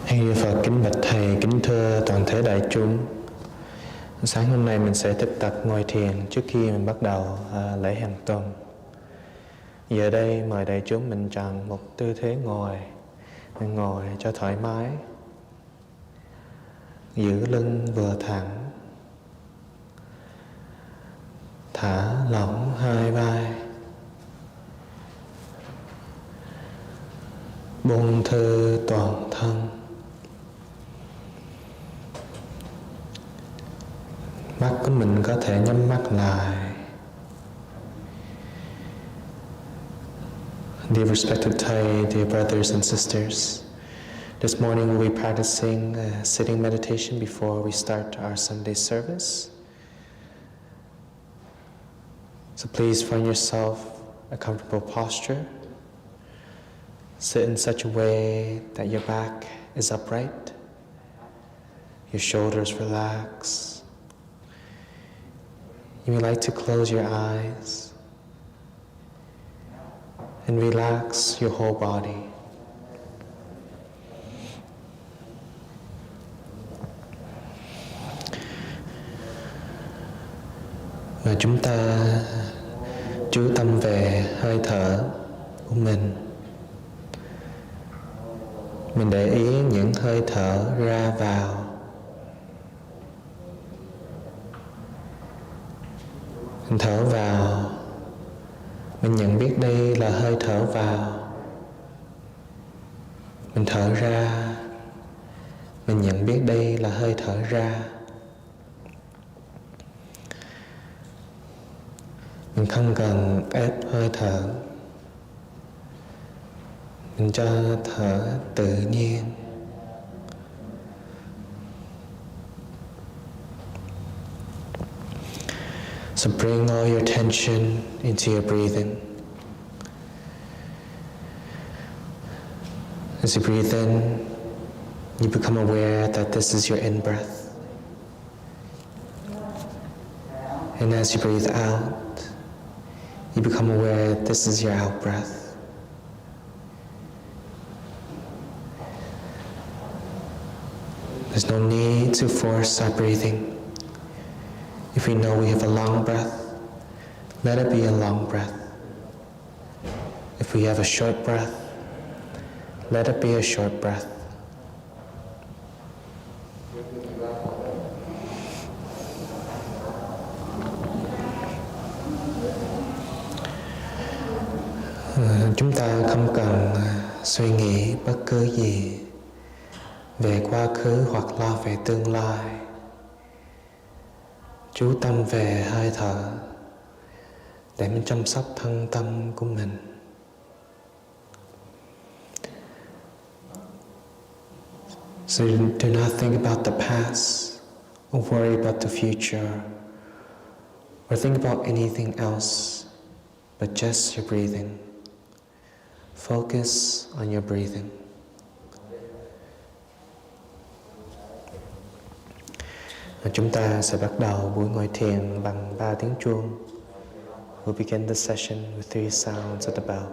Hay Phật kính bạch Thầy, kính thưa toàn thể đại chúng. Sáng hôm nay mình sẽ tiếp tục ngồi thiền trước khi mình bắt đầu lễ hàng tuần. Giờ đây mời đại chúng mình chọn một tư thế ngồi. Mình ngồi cho thoải mái, giữ lưng vừa thẳng, thả lỏng hai vai, buông thư toàn thân. Mắt của mình có thể nhắm mắt lại. Dear respected Thai, dear brothers and sisters, this morning we'll be practicing sitting meditation before we start our Sunday service. So please find yourself a comfortable posture. Sit in such a way that your back is upright, your shoulders relax. You may like to close your eyes and relax your whole body. Và chúng ta chú tâm về hơi thở của mình. Mình để ý những hơi thở ra vào. Mình thở vào, mình nhận biết đây là hơi thở vào. Mình thở ra, mình nhận biết đây là hơi thở ra. Mình không cần ép hơi thở. Mình cho thở tự nhiên. So bring all your attention into your breathing. As you breathe in, you become aware that this is your in-breath. And as you breathe out, you become aware that this is your out-breath. There's no need to force our breathing. If we know we have a long breath, let it be a long breath. If we have a short breath, let it be a short breath. Chúng ta không cần suy nghĩ bất cứ gì về quá khứ hoặc lo về tương lai. Chú tâm về hơi thở để mình chăm sóc thân tâm của mình. So do not think about the past or worry about the future or think about anything else but just your breathing. Focus on your breathing. Chúng ta sẽ bắt đầu buổi ngồi thiền bằng 3 tiếng chuông. We'll begin the session with 3 sounds of the bell.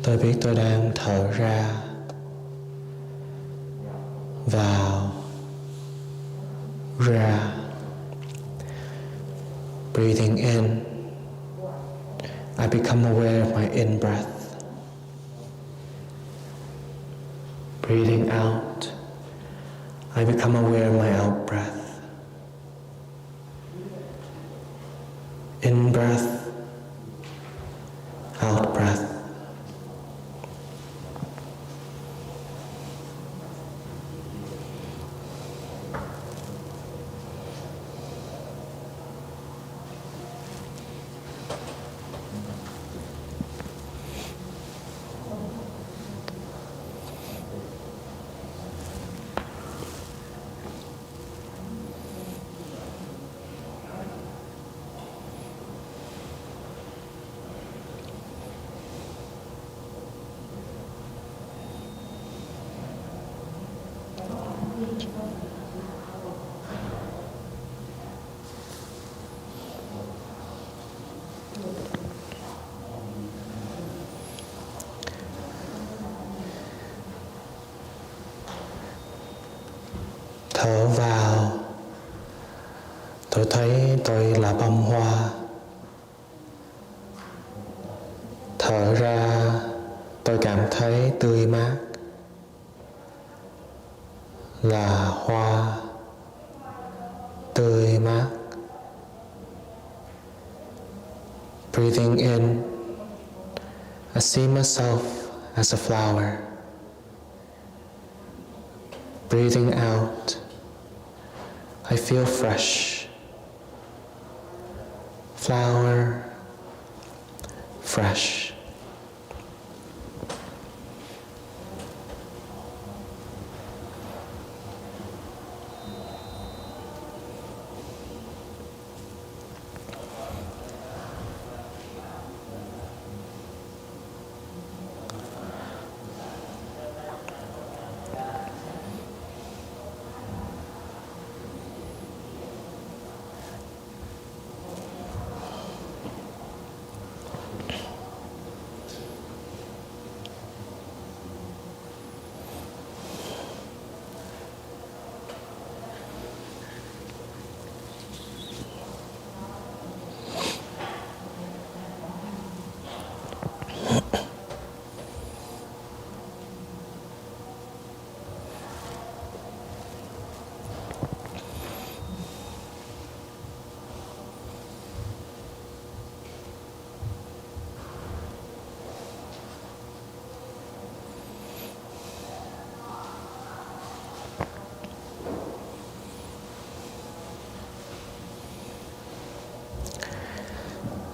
Tôi biết tôi đang thở ra, vào, ra. Breathing in, I become aware of my in breath. Breathing out, I become aware of my out breath. In breath, out breath. Thở vào, tôi thấy tôi là bông hoa. Thở ra, tôi cảm thấy tươi mát, là hoa tươi mát. Breathing in, I see myself as a flower. Breathing out, I feel fresh. Flower, fresh.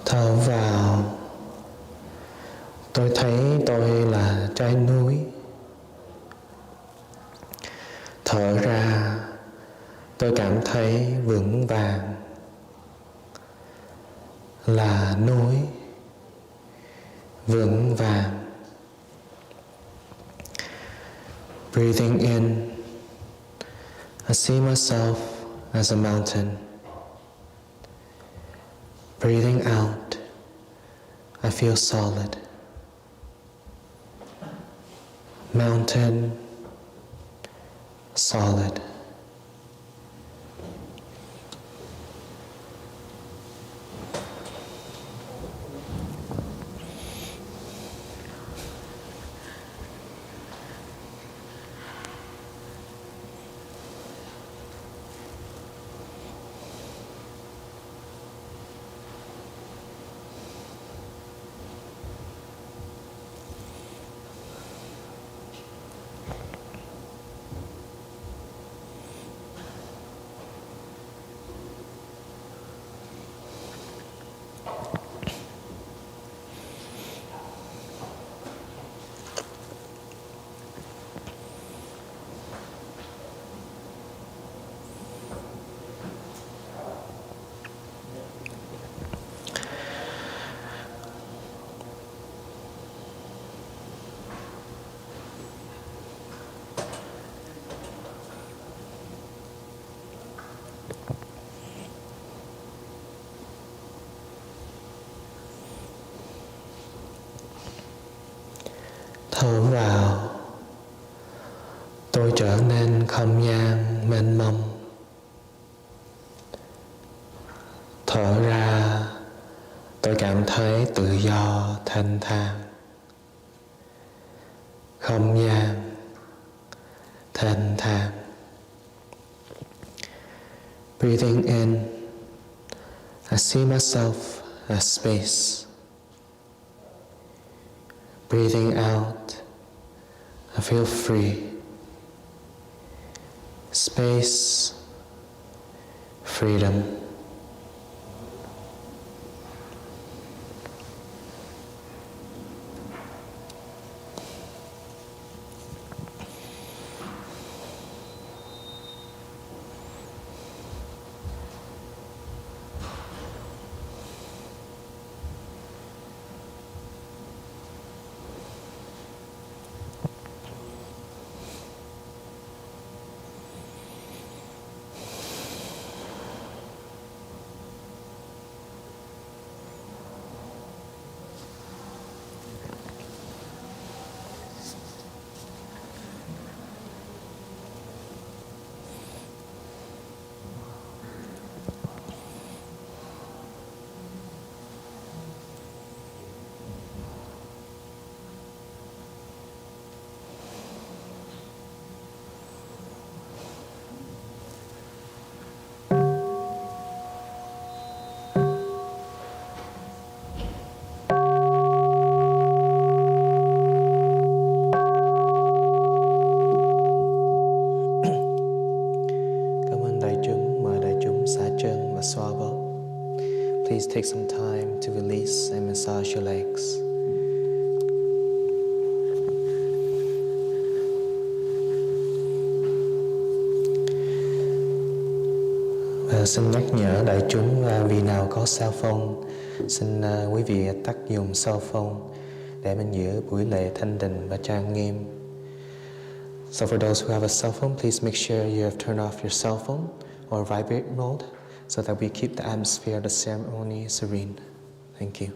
Thở vào, tôi thấy tôi là trái núi. Thở ra, tôi cảm thấy vững vàng, là núi vững vàng. Breathing in, I see myself as a mountain. Breathing out, I feel solid. Mountain, solid. Thở vào, tôi trở nên không gian mênh mông. cảm thấy tự do, thanh thản, không gian, thanh thản. Breathing in, I see myself as space. Breathing out, I feel free. Space, freedom. Please take some time to release and massage your legs. Và xin nhắc nhở đại chúng vì nào có cell phone, xin quý vị tắt dùng cell phone để mình giữ buổi lễ thanh định và trang nghiêm. So for those who have a cell phone, please make sure you have turned off your cell phone or vibrate mode so that we keep the atmosphere of the ceremony serene. Thank you.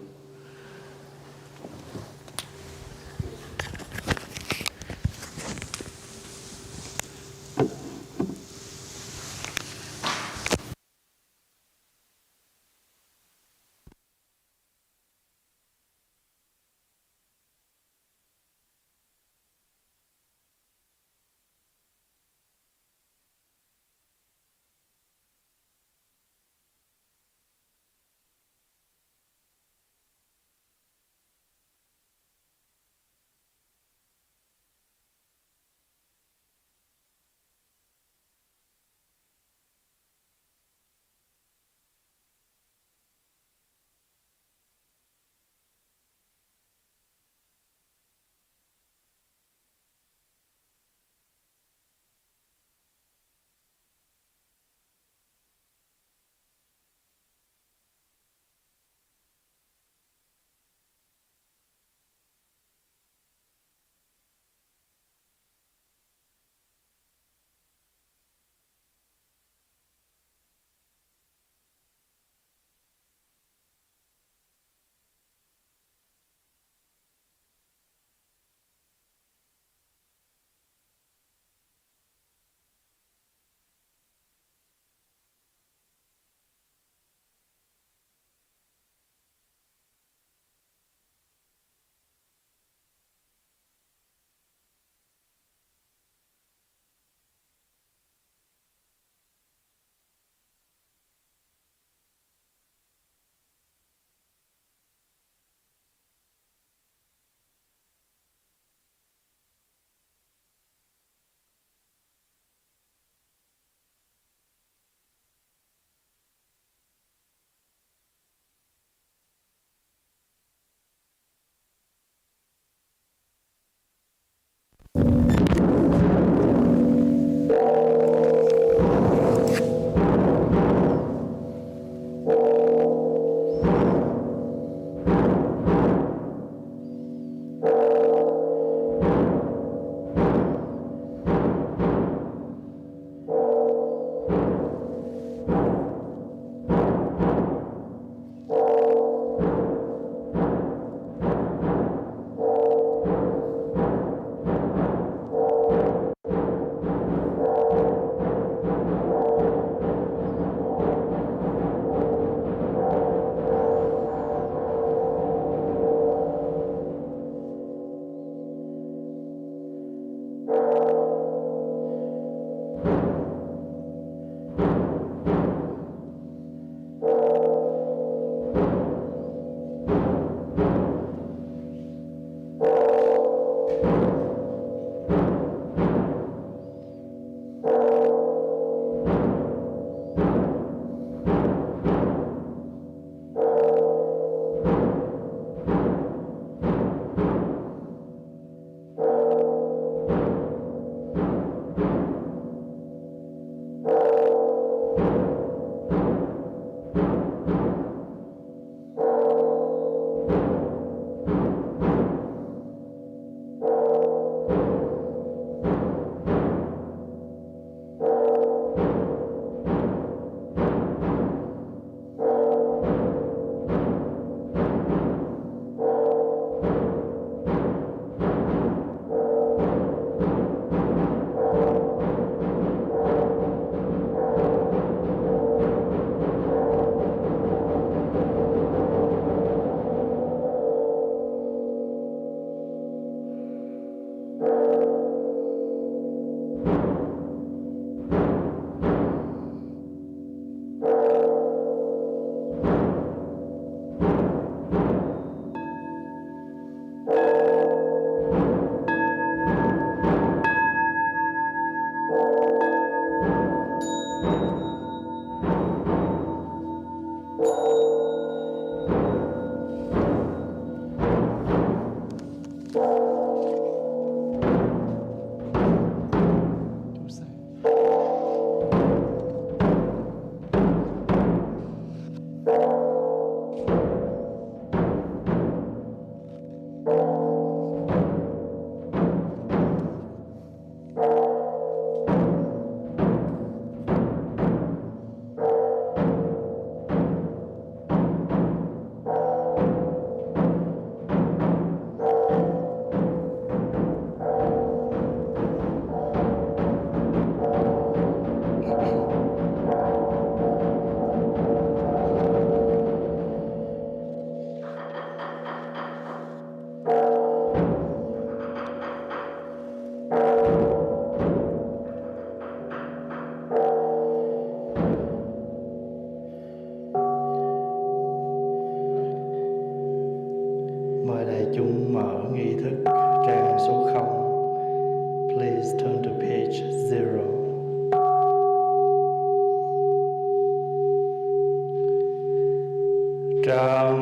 trầm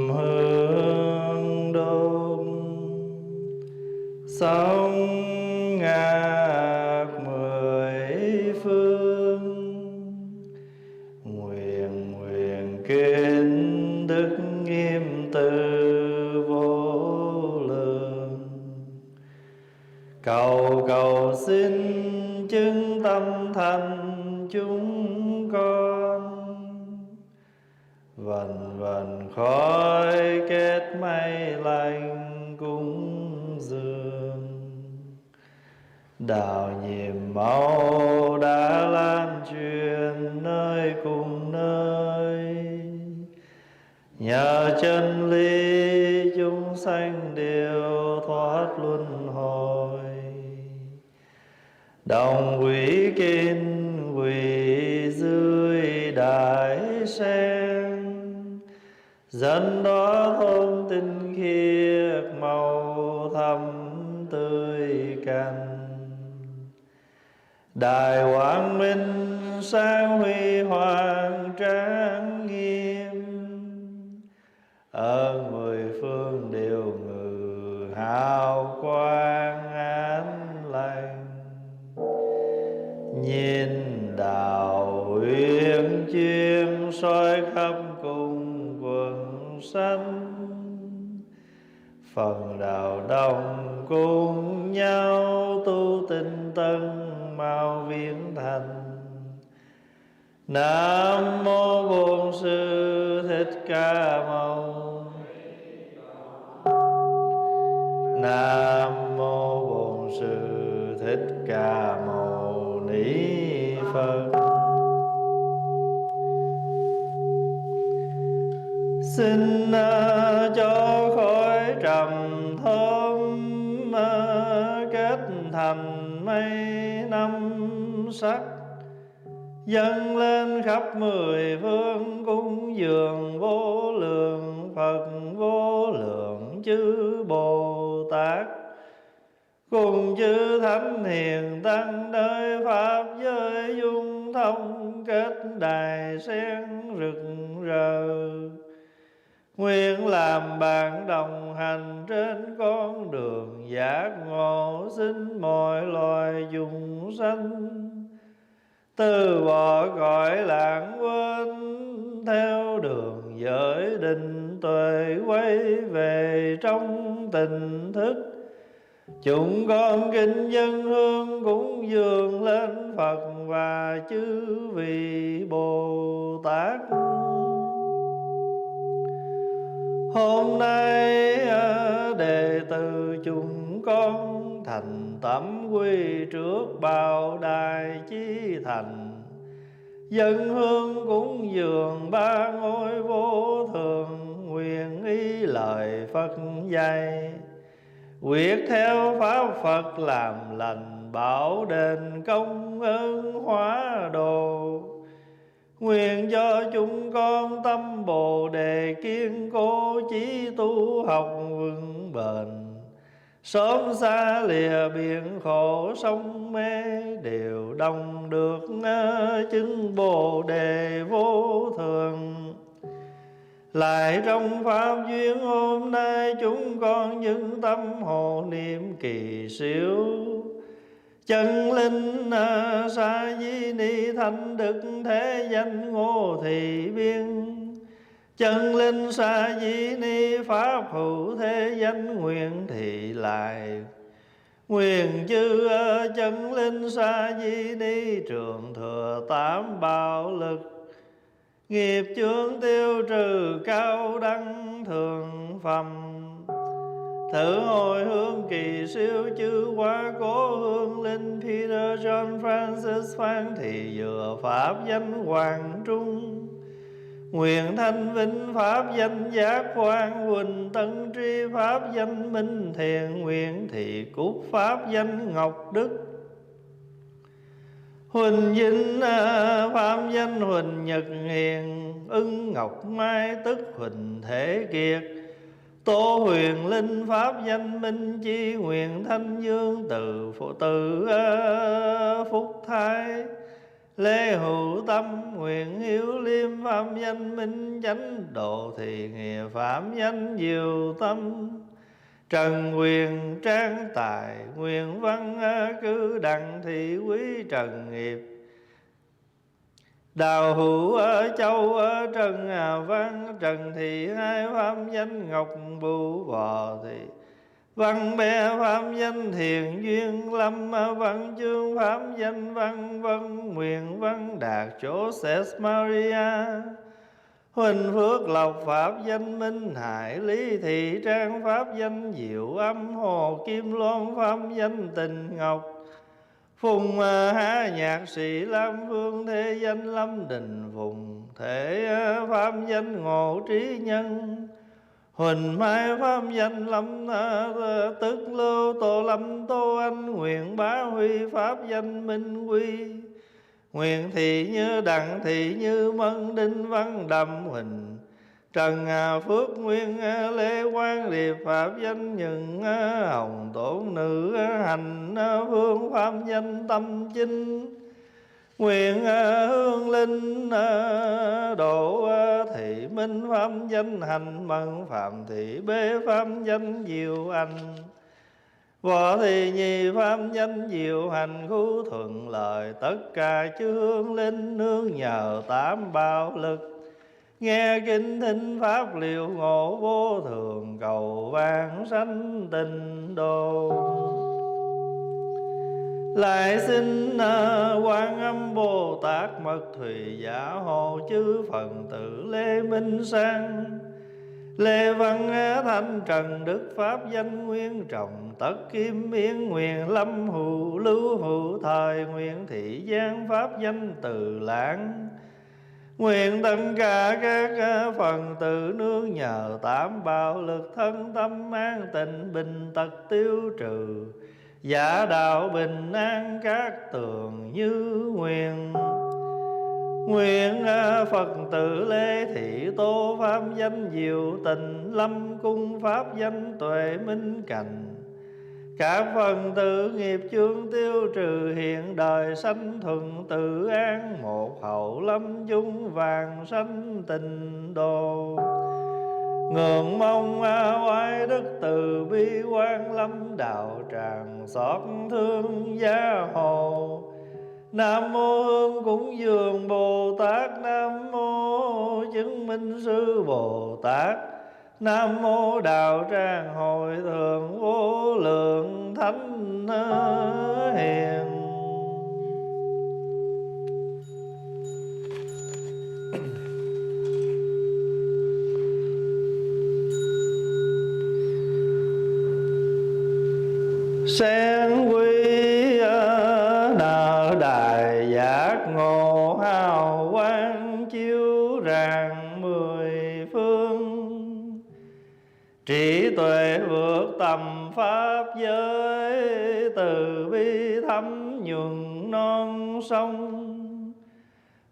hương đốt, sông ngạc mười phương. Nguyện kính đức nghiêm từ vô lượng, cầu xin chứng tâm thành chúng con. Vần khói kết mây lành cúng dường, đạo nhiệm màu đã lan truyền nơi cùng nơi. Nhờ chân lý chúng sanh đều thoát luân hồi, đồng quỷ kinh quỷ dưới đại sen. Dân đó thôn tinh khiết màu thắm tươi cành, đài quang minh sáng huy hoàng trang nghiêm. Ơn mười phương đều ngự hào quang an lành, nhìn đạo uyên chiêm soi khắp cùng quần sanh. Phần đạo đồng cùng nhau tu tinh tấn mau viễn thành. Nam mô Bổn Sư Thích Ca Mâu. Nam mô Bổn Sư Thích Ca Mâu Ni Phật. Xin cho khói trầm thơm kết thành mây năm sắc, dâng lên khắp mười phương cúng dường vô lượng Phật, vô lượng chư Bồ Tát, cùng chư thánh hiền tăng nơi pháp giới dung thông kết đài sen rực rỡ. Nguyện làm bạn đồng hành trên con đường giác ngộ, xin mọi loài chúng sanh từ bỏ cõi lãng quên, theo đường giới định tuệ quay về trong tỉnh thức. Chúng con kính dâng hương cúng dường lên Phật và chư vị Bồ Tát. Hôm nay đệ tử chúng con thành tâm quy trước bao đài chí thành, dâng hương cúng dường ba ngôi vô thường. Nguyện ý lời Phật dạy, quyết theo pháp Phật làm lành, bảo đền công ơn hóa độ. Nguyện cho chúng con tâm Bồ Đề kiên cố, chí tu học vững bền. Sớm xa lìa biển khổ sông mê, đều đồng được chứng Bồ Đề vô thường. Lại trong pháp duyên hôm nay, chúng con những tâm hộ niệm kỳ siêu. Chân linh sa di ni thanh đức, thế danh Ngô Thị Biên. Chân linh sa di ni pháp hữu, thế danh Nguyện Thị Lại. Nguyện chư chân linh sa di ni trường thừa tám bảo lực, nghiệp chướng tiêu trừ cao đăng thường phẩm. Thử hồi hương kỳ siêu chư quá cố hương linh, Peter John Francis Phan Thị Dừa pháp danh Hoàng Trung. Nguyện thanh vinh pháp danh Giác Quang, Huỳnh Tân tri pháp danh Minh Thiện. Nguyện Thị Cúc pháp danh Ngọc Đức, Huỳnh Vinh pháp danh Huỳnh Nhật Hiền. Ưng Ngọc Mai tức Huỳnh Thể Kiệt, Tô Huyền Linh pháp danh Minh Chi. Nguyện Thanh Dương từ Phúc Thái, Lê hữu tâm nguyện hiếu liêm, pháp danh minh chánh độ thì nghĩa, pháp danh diệu tâm. Trần quyền trang tài nguyện văn, cứ đặng thị quý trần nghiệp. Đào hữu ở châu trần văn, trần thị hai pháp danh ngọc bưu bò thì. Văn bé pháp danh thiền duyên lâm, văn chương pháp danh văn vân nguyện văn đạt chỗ Ses Maria. Huỳnh Phước Lộc pháp danh minh hải, Lý Thị Trang pháp danh diệu âm, Hồ Kim Loan pháp danh tình ngọc. Phùng Há nhạc sĩ Lam Phương thế danh Lâm Đình Phùng, thể pháp danh ngộ trí nhân. Huỳnh Mai pháp danh Lâm Tức Lưu, Tô Lâm Tô Anh nguyện Bá Huy pháp danh Minh Quy. Nguyện Thị Như Đặng Thị Như Mân Đinh Văn Đầm Huỳnh. Trần Phước Nguyên Lê Quang Điệp pháp danh Nhận Hồng Tổn Nữ Hành Phương pháp danh Tâm Chinh. Nguyện Hương Linh Độ Thị Minh pháp danh Hành Mân. Phạm Thị Bế pháp danh Diệu Anh. Võ Thị Nhi pháp danh diệu hành, khu thuận lợi. Tất cả chư hương linh nương nhờ tám bảo lực. Nghe kinh thính pháp liệu ngộ vô thường, cầu vãng sanh tịnh độ. Lại xin Quan Âm Bồ Tát mật thủy giả hộ chư phần tử Lê Minh Sang, Lê Văn Thanh Trần Đức pháp danh Nguyên Trọng, Tất Kim Miên nguyện Lâm Hữu Lưu Hữu Thời, nguyện Thị Giang pháp danh Từ Lãng. Nguyện tất cả các phần tử nương nhờ tám bảo lực, thân tâm an tịnh bình tật tiêu trừ, giả đạo bình an các tường như nguyện. Nguyện Phật tử Lê Thị Tô pháp danh diệu tình, Lâm Cung pháp danh tuệ minh cảnh. Các phần tử nghiệp chướng tiêu trừ, hiện đời sanh thuận tự an, một hậu lâm chung vàng sanh tịnh độ. Ngưỡng mong oai đức từ bi quan lâm đạo tràng, xót thương gia hộ. Nam mô Hương Cúng Dường Bồ Tát, Nam mô Chứng Minh Sư Bồ Tát, Nam mô Đạo Tràng Hội Thượng Vô Lượng Thánh Hiền. Sen quy nở đài giác ngộ, hào quang chiếu rạng mười phương. Trí tuệ vượt tầm pháp giới, từ bi thấm nhuần non sông.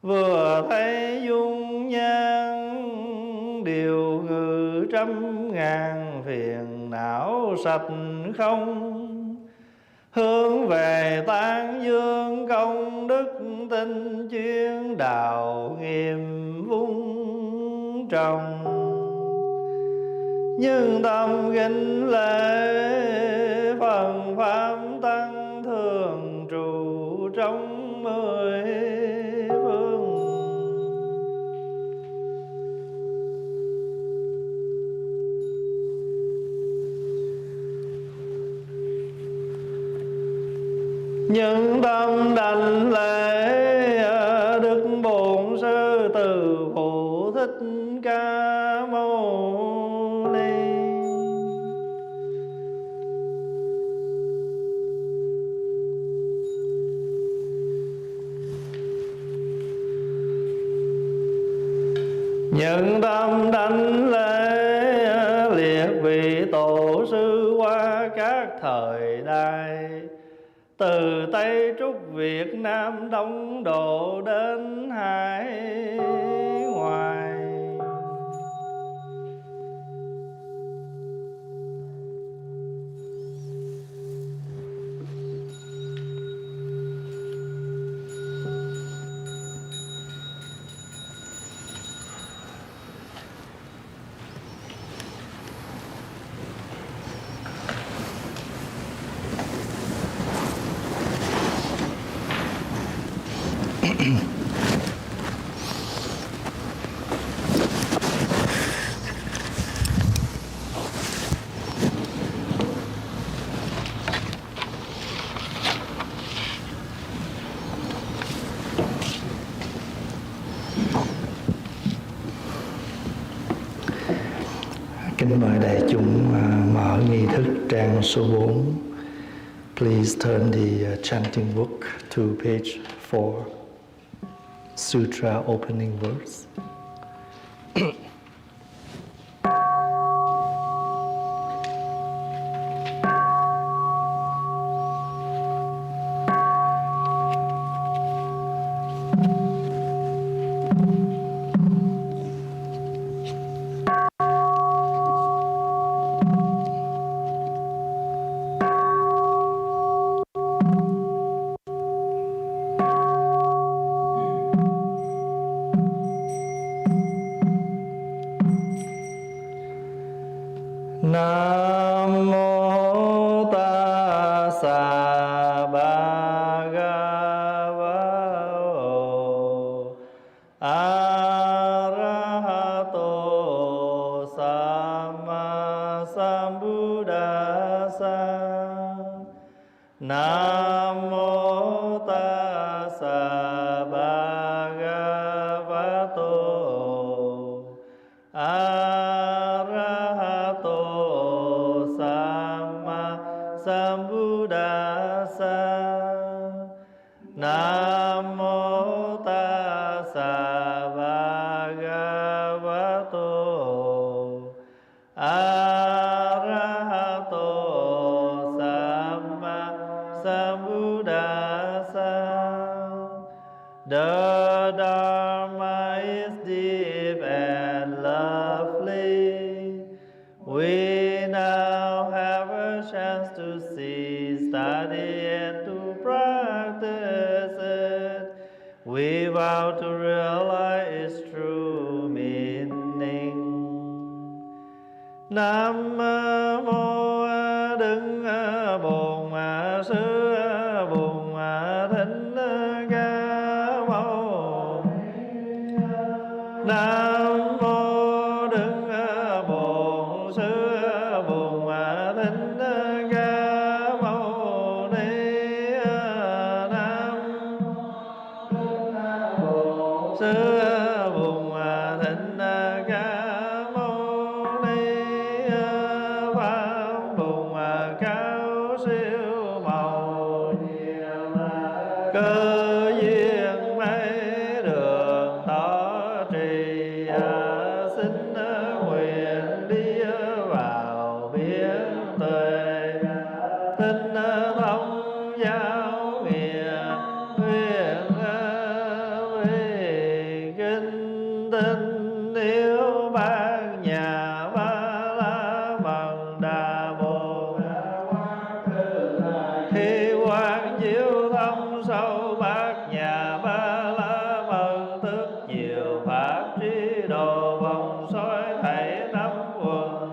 Vừa thấy dung nhan điều ngự trăm ngàn, phiền não sạch không. Hướng về tán dương công đức, tinh chuyên đạo nghiêm vung trồng. Nhưng tâm kính lễ phần pháp tăng, thường trụ trong mười phương. Những tâm đảnh lễ Đức Bổn Sư Từ Phụ Thích Ca Mâu Ni. Những tâm đảnh lễ liệt vị tổ sư qua các thời đại, từ Tây Trúc Việt Nam Đông Độ đến hải ngoại. Kính mời đại chúng mở nghi thức trang số 4. Please turn the chanting book to page 4. Sutra opening verse. Nam mô tassa bhagavato arahato samma sambuddhassa. Nam mô tassa bhagavato Sambuddhassa. Nam mô tassa bhagavato arahato samma sambuddhassa. The Dharma is deep and lovely. We now have a chance to see, study, and to practice it. We vow to realize its true meaning. Nam mô Đức Bổn Sư Bổn Thích Ca Mâu. Nam mô Đức Bổn Sư Bổn Thích Ca Mâu Ni. Nam mô Sư Bổn Thích Ca Mâu Ni. Pháp Bổn Cao siêu màu cơ duyên mấy đường tỏ trì. Xin nguyện đi vào biến tuệ, tinh thông giáo nghĩa nguyện vì kinh tinh yêu bát nhà ba la mật đà bồ. Khi quán chiếu thông sâu bát nhà ba la mật, tức nhiều pháp trí độ vòng soi thảy năm quần.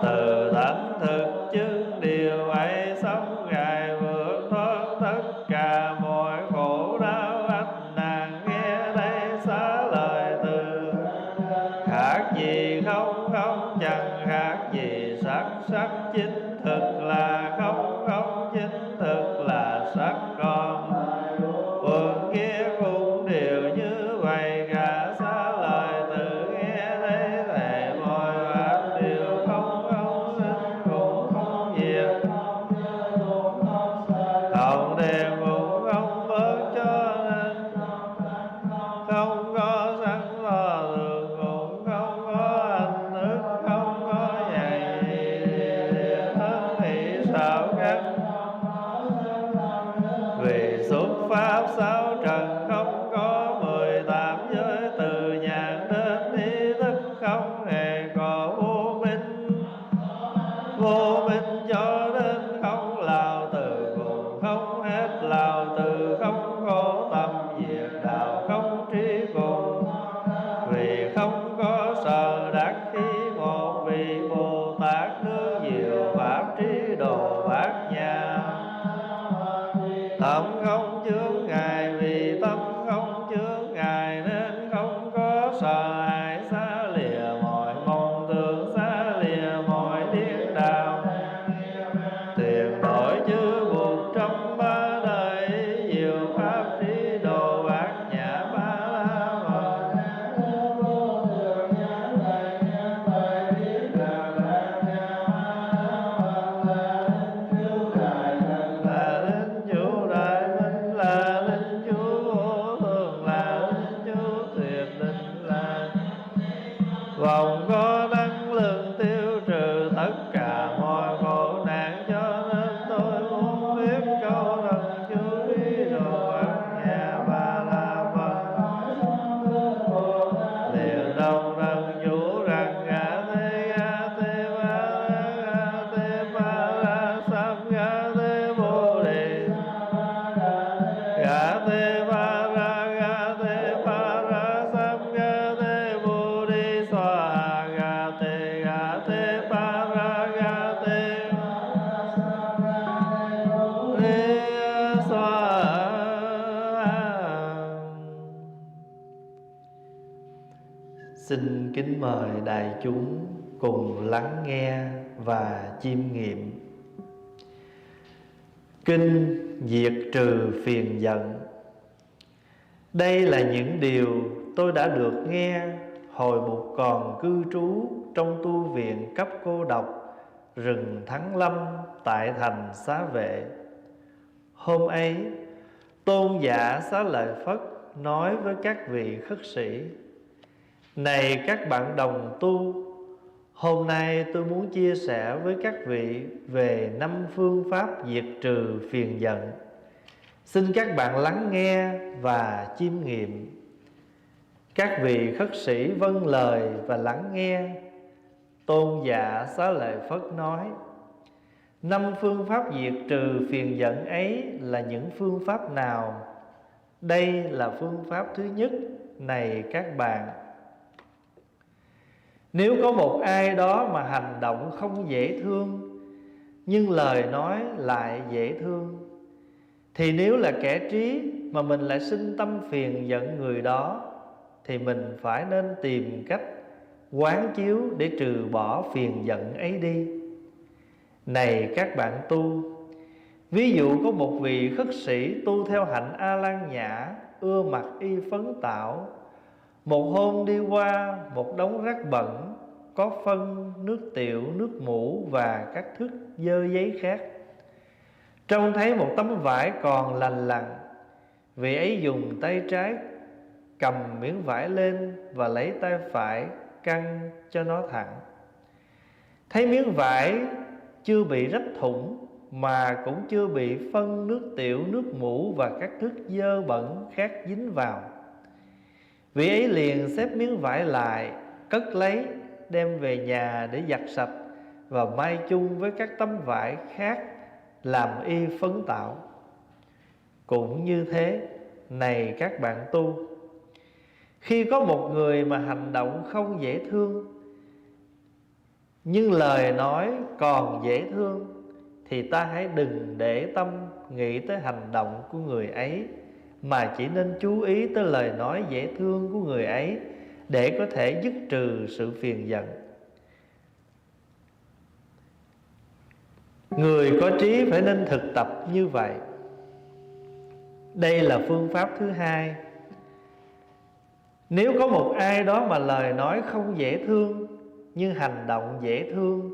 Từ tánh thực chứng điều ấy sống Ngài vượt thoát tất cả mọi khổ đau ách nạn. Nghe đây xá lời từ khác gì không không, chẳng khác gì sắc sắc chính thực là không không, chính thực là sắc con. Quần kia cũng đều như vậy cả, xá lời từ nghe đây thầy mọi pháp đều không không, sinh cũng không diệt, không thêm cũng không bớt, cho nên không có sắc lo thường, cũng không có anh thức, không có dạy thân thị xảo khác. Vì xuất pháp sáu trần không có 18 giới, từ nhãn đến ý thức không hề có vô minh. Vô minh cho đến không lào từ, cùng không hết lào từ, không khổ tâm diệt đạo không trí cùng. Vì không có sở đắc khi một vị Bồ Tát nương diệu pháp trí độ bát nhà. Tâm không chướng ngại vì te pa ra ga te pa ra sam ga te bồ đề xoa ga te pa ra ga te xoa. Xin kính mời đại chúng cùng lắng nghe và chiêm nghiệm kinh diệt trừ phiền giận. Đây là những điều tôi đã được nghe hồi bụt còn cư trú trong tu viện cấp cô độc rừng Thắng Lâm tại thành Xá Vệ. Hôm ấy, Tôn giả Xá Lợi Phất nói với các vị khất sĩ: này các bạn đồng tu, hôm nay tôi muốn chia sẻ với các vị về 5 phương pháp diệt trừ phiền giận. Xin các bạn lắng nghe và chiêm nghiệm. Các vị khất sĩ vâng lời và lắng nghe. Tôn giả Xá Lợi Phất nói: 5 phương pháp diệt trừ phiền giận ấy là những phương pháp nào? Đây là phương pháp thứ nhất. Này các bạn, nếu có một ai đó mà hành động không dễ thương, nhưng lời nói lại dễ thương, thì nếu là kẻ trí mà mình lại sinh tâm phiền giận người đó, thì mình phải nên tìm cách quán chiếu để trừ bỏ phiền giận ấy đi. Này các bạn tu, ví dụ có một vị khất sĩ tu theo hạnh A Lan Nhã, ưa mặc y phấn tảo. Một hôm đi qua một đống rác bẩn, có phân, nước tiểu, nước mủ và các thức dơ giấy khác. Trông thấy một tấm vải còn lành lặn. Vị ấy dùng tay trái cầm miếng vải lên và lấy tay phải căng cho nó thẳng. Thấy miếng vải chưa bị rách thủng mà cũng chưa bị phân, nước tiểu, nước mủ và các thức dơ bẩn khác dính vào, vị ấy liền xếp miếng vải lại, cất lấy, đem về nhà để giặt sạch và may chung với các tấm vải khác làm y phấn tảo. Cũng như thế, này các bạn tu, khi có một người mà hành động không dễ thương, nhưng lời nói còn dễ thương, thì ta hãy đừng để tâm nghĩ tới hành động của người ấy, mà chỉ nên chú ý tới lời nói dễ thương của người ấy để có thể dứt trừ sự phiền giận. Người có trí phải nên thực tập như vậy. Đây là phương pháp thứ hai. Nếu có một ai đó mà lời nói không dễ thương nhưng hành động dễ thương,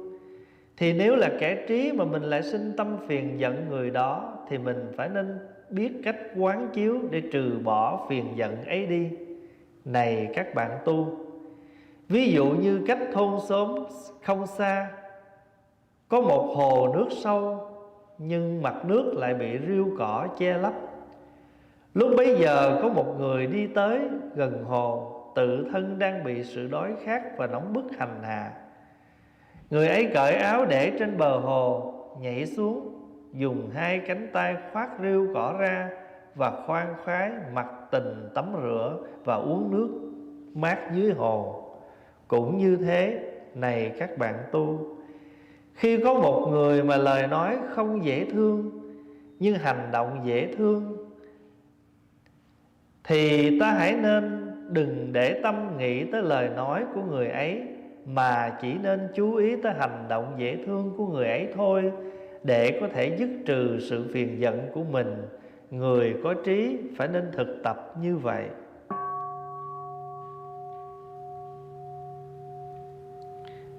thì nếu là kẻ trí mà mình lại sinh tâm phiền giận người đó, thì mình phải nên biết cách quán chiếu để trừ bỏ phiền giận ấy đi. Này các bạn tu, ví dụ như cách thôn xóm không xa có một hồ nước sâu, nhưng mặt nước lại bị rêu cỏ che lấp. Lúc bấy giờ có một người đi tới gần hồ, tự thân đang bị sự đói khát và nóng bức hành hạ. Người ấy cởi áo để trên bờ hồ, nhảy xuống, dùng hai cánh tay khoác rêu cỏ ra và khoan khoái mặc tình tắm rửa và uống nước mát dưới hồ. Cũng như thế, này các bạn tu, khi có một người mà lời nói không dễ thương nhưng hành động dễ thương, thì ta hãy nên đừng để tâm nghĩ tới lời nói của người ấy, mà chỉ nên chú ý tới hành động dễ thương của người ấy thôi, để có thể dứt trừ sự phiền giận của mình. Người có trí phải nên thực tập như vậy.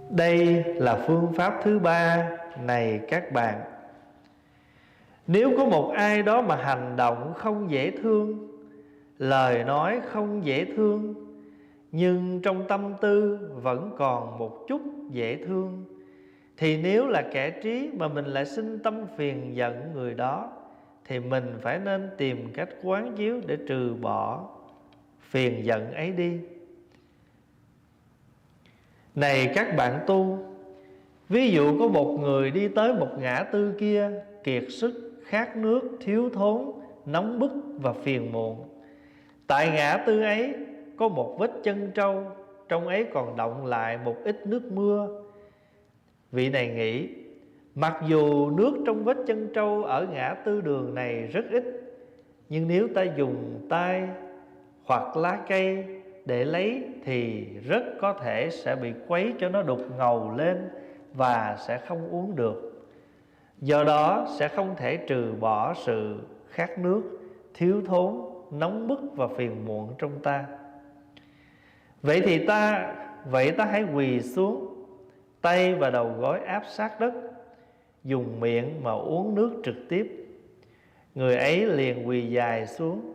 Đây là phương pháp thứ ba. Này các bạn, nếu có một ai đó mà hành động không dễ thương, lời nói không dễ thương, nhưng trong tâm tư vẫn còn một chút dễ thương, thì nếu là kẻ trí mà mình lại sinh tâm phiền giận người đó, thì mình phải nên tìm cách quán chiếu để trừ bỏ phiền giận ấy đi. Này các bạn tu, ví dụ có một người đi tới một ngã tư kia, kiệt sức, khát nước, thiếu thốn nóng bức và phiền muộn. Tại ngã tư ấy có một vết chân trâu, trong ấy còn đọng lại một ít nước mưa. Vị này nghĩ, mặc dù nước trong vết chân trâu ở ngã tư đường này rất ít, nhưng nếu ta dùng tay hoặc lá cây để lấy thì rất có thể sẽ bị quấy cho nó đục ngầu lên và sẽ không uống được. Do đó sẽ không thể trừ bỏ sự khát nước, thiếu thốn, nóng bức và phiền muộn trong ta. Vậy ta hãy quỳ xuống, tay và đầu gối áp sát đất, dùng miệng mà uống nước trực tiếp. Người ấy liền quỳ dài xuống,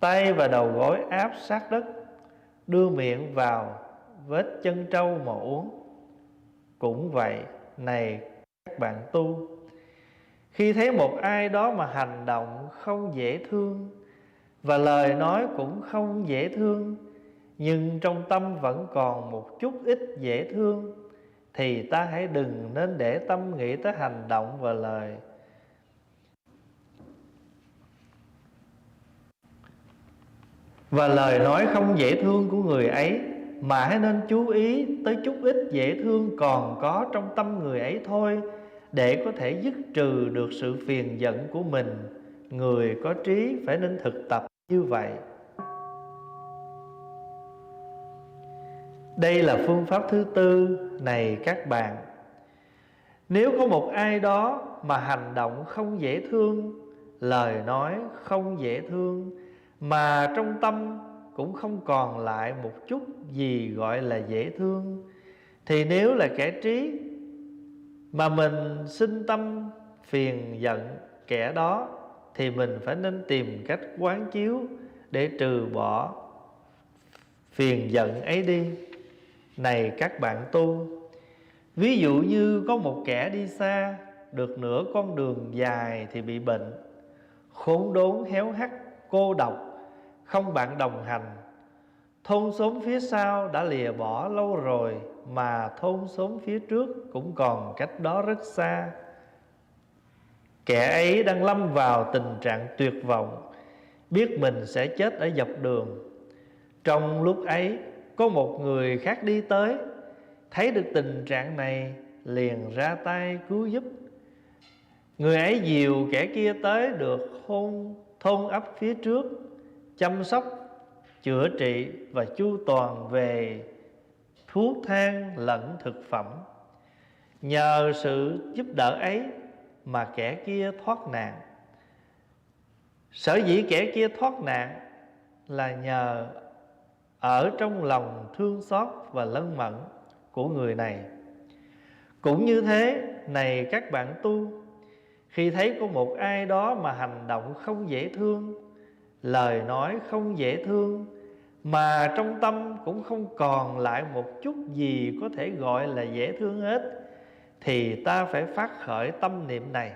tay và đầu gối áp sát đất, đưa miệng vào vết chân trâu mà uống. Cũng vậy, này các bạn tu, khi thấy một ai đó mà hành động không dễ thương và lời nói cũng không dễ thương, nhưng trong tâm vẫn còn một chút ít dễ thương, thì ta hãy đừng nên để tâm nghĩ tới hành động và lời nói không dễ thương của người ấy, mà hãy nên chú ý tới chút ít dễ thương còn có trong tâm người ấy thôi, để có thể dứt trừ được sự phiền giận của mình. Người có trí phải nên thực tập như vậy. Đây là phương pháp thứ tư. Này các bạn, nếu có một ai đó mà hành động không dễ thương, lời nói không dễ thương, mà trong tâm cũng không còn lại một chút gì gọi là dễ thương, thì nếu là kẻ trí mà mình sinh tâm phiền giận kẻ đó, thì mình phải nên tìm cách quán chiếu để trừ bỏ phiền giận ấy đi. Này các bạn tu, ví dụ như có một kẻ đi xa, được nửa con đường dài thì bị bệnh, khốn đốn héo hắt, cô độc, không bạn đồng hành. Thôn xóm phía sau đã lìa bỏ lâu rồi, mà thôn xóm phía trước cũng còn cách đó rất xa. Kẻ ấy đang lâm vào tình trạng tuyệt vọng, biết mình sẽ chết ở dọc đường. Trong lúc ấy có một người khác đi tới, thấy được tình trạng này, liền ra tay cứu giúp. Người ấy dìu kẻ kia tới được thôn ấp phía trước, chăm sóc, chữa trị và chu toàn về thuốc thang lẫn thực phẩm. Nhờ sự giúp đỡ ấy mà kẻ kia thoát nạn. Sở dĩ kẻ kia thoát nạn là nhờ ở trong lòng thương xót và lân mẫn của người này. Cũng như thế, này các bạn tu, khi thấy có một ai đó mà hành động không dễ thương, lời nói không dễ thương, mà trong tâm cũng không còn lại một chút gì có thể gọi là dễ thương hết, thì ta phải phát khởi tâm niệm này.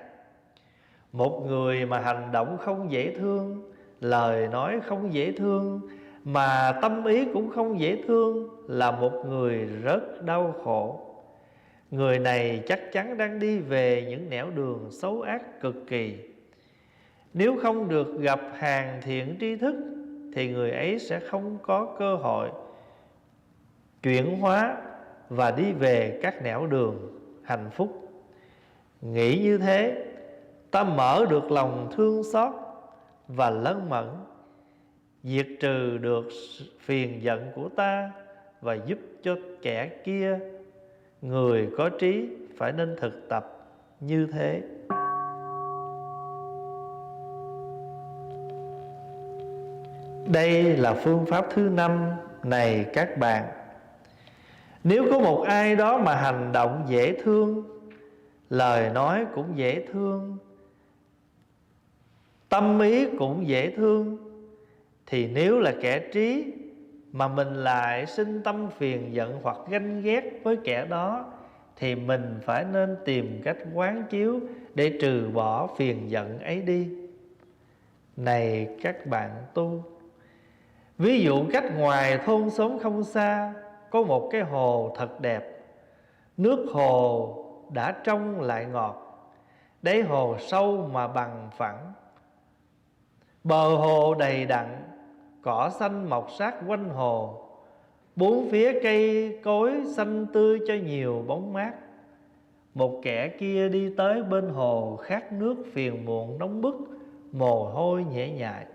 Một người mà hành động không dễ thương, lời nói không dễ thương, mà tâm ý cũng không dễ thương, là một người rất đau khổ. Người này chắc chắn đang đi về những nẻo đường xấu ác cực kỳ. Nếu không được gặp hàng thiện tri thức, thì người ấy sẽ không có cơ hội chuyển hóa và đi về các nẻo đường hạnh phúc. Nghĩ như thế, ta mở được lòng thương xót và lân mẫn, diệt trừ được phiền giận của ta, và giúp cho kẻ kia. Người có trí phải nên thực tập như thế. Đây là phương pháp thứ năm. Này các bạn, nếu có một ai đó mà hành động dễ thương, lời nói cũng dễ thương, tâm ý cũng dễ thương, thì nếu là kẻ trí mà mình lại sinh tâm phiền giận hoặc ganh ghét với kẻ đó, thì mình phải nên tìm cách quán chiếu để trừ bỏ phiền giận ấy đi. Này các bạn tu, ví dụ cách ngoài thôn xóm không xa có một cái hồ thật đẹp. Nước hồ đã trong lại ngọt, đáy hồ sâu mà bằng phẳng, Bờ hồ đầy đặn, cỏ xanh mọc sát quanh hồ, bốn phía cây cối xanh tươi cho nhiều bóng mát. Một kẻ kia đi tới bên hồ, khát nước phiền muộn nóng bức, mồ hôi nhễ nhại.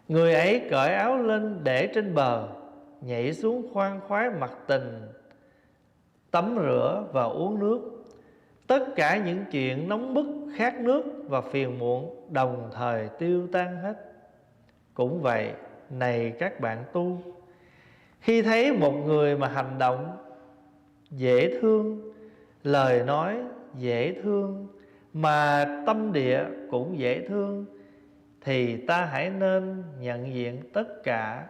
Người ấy cởi áo lên để trên bờ, nhảy xuống khoan khoái mặc tình, tắm rửa và uống nước. Tất cả những chuyện nóng bức, khát nước và phiền muộn đồng thời tiêu tan hết. Cũng vậy, này các bạn tu, khi thấy một người mà hành động dễ thương, lời nói dễ thương, mà tâm địa cũng dễ thương, thì ta hãy nên nhận diện tất cả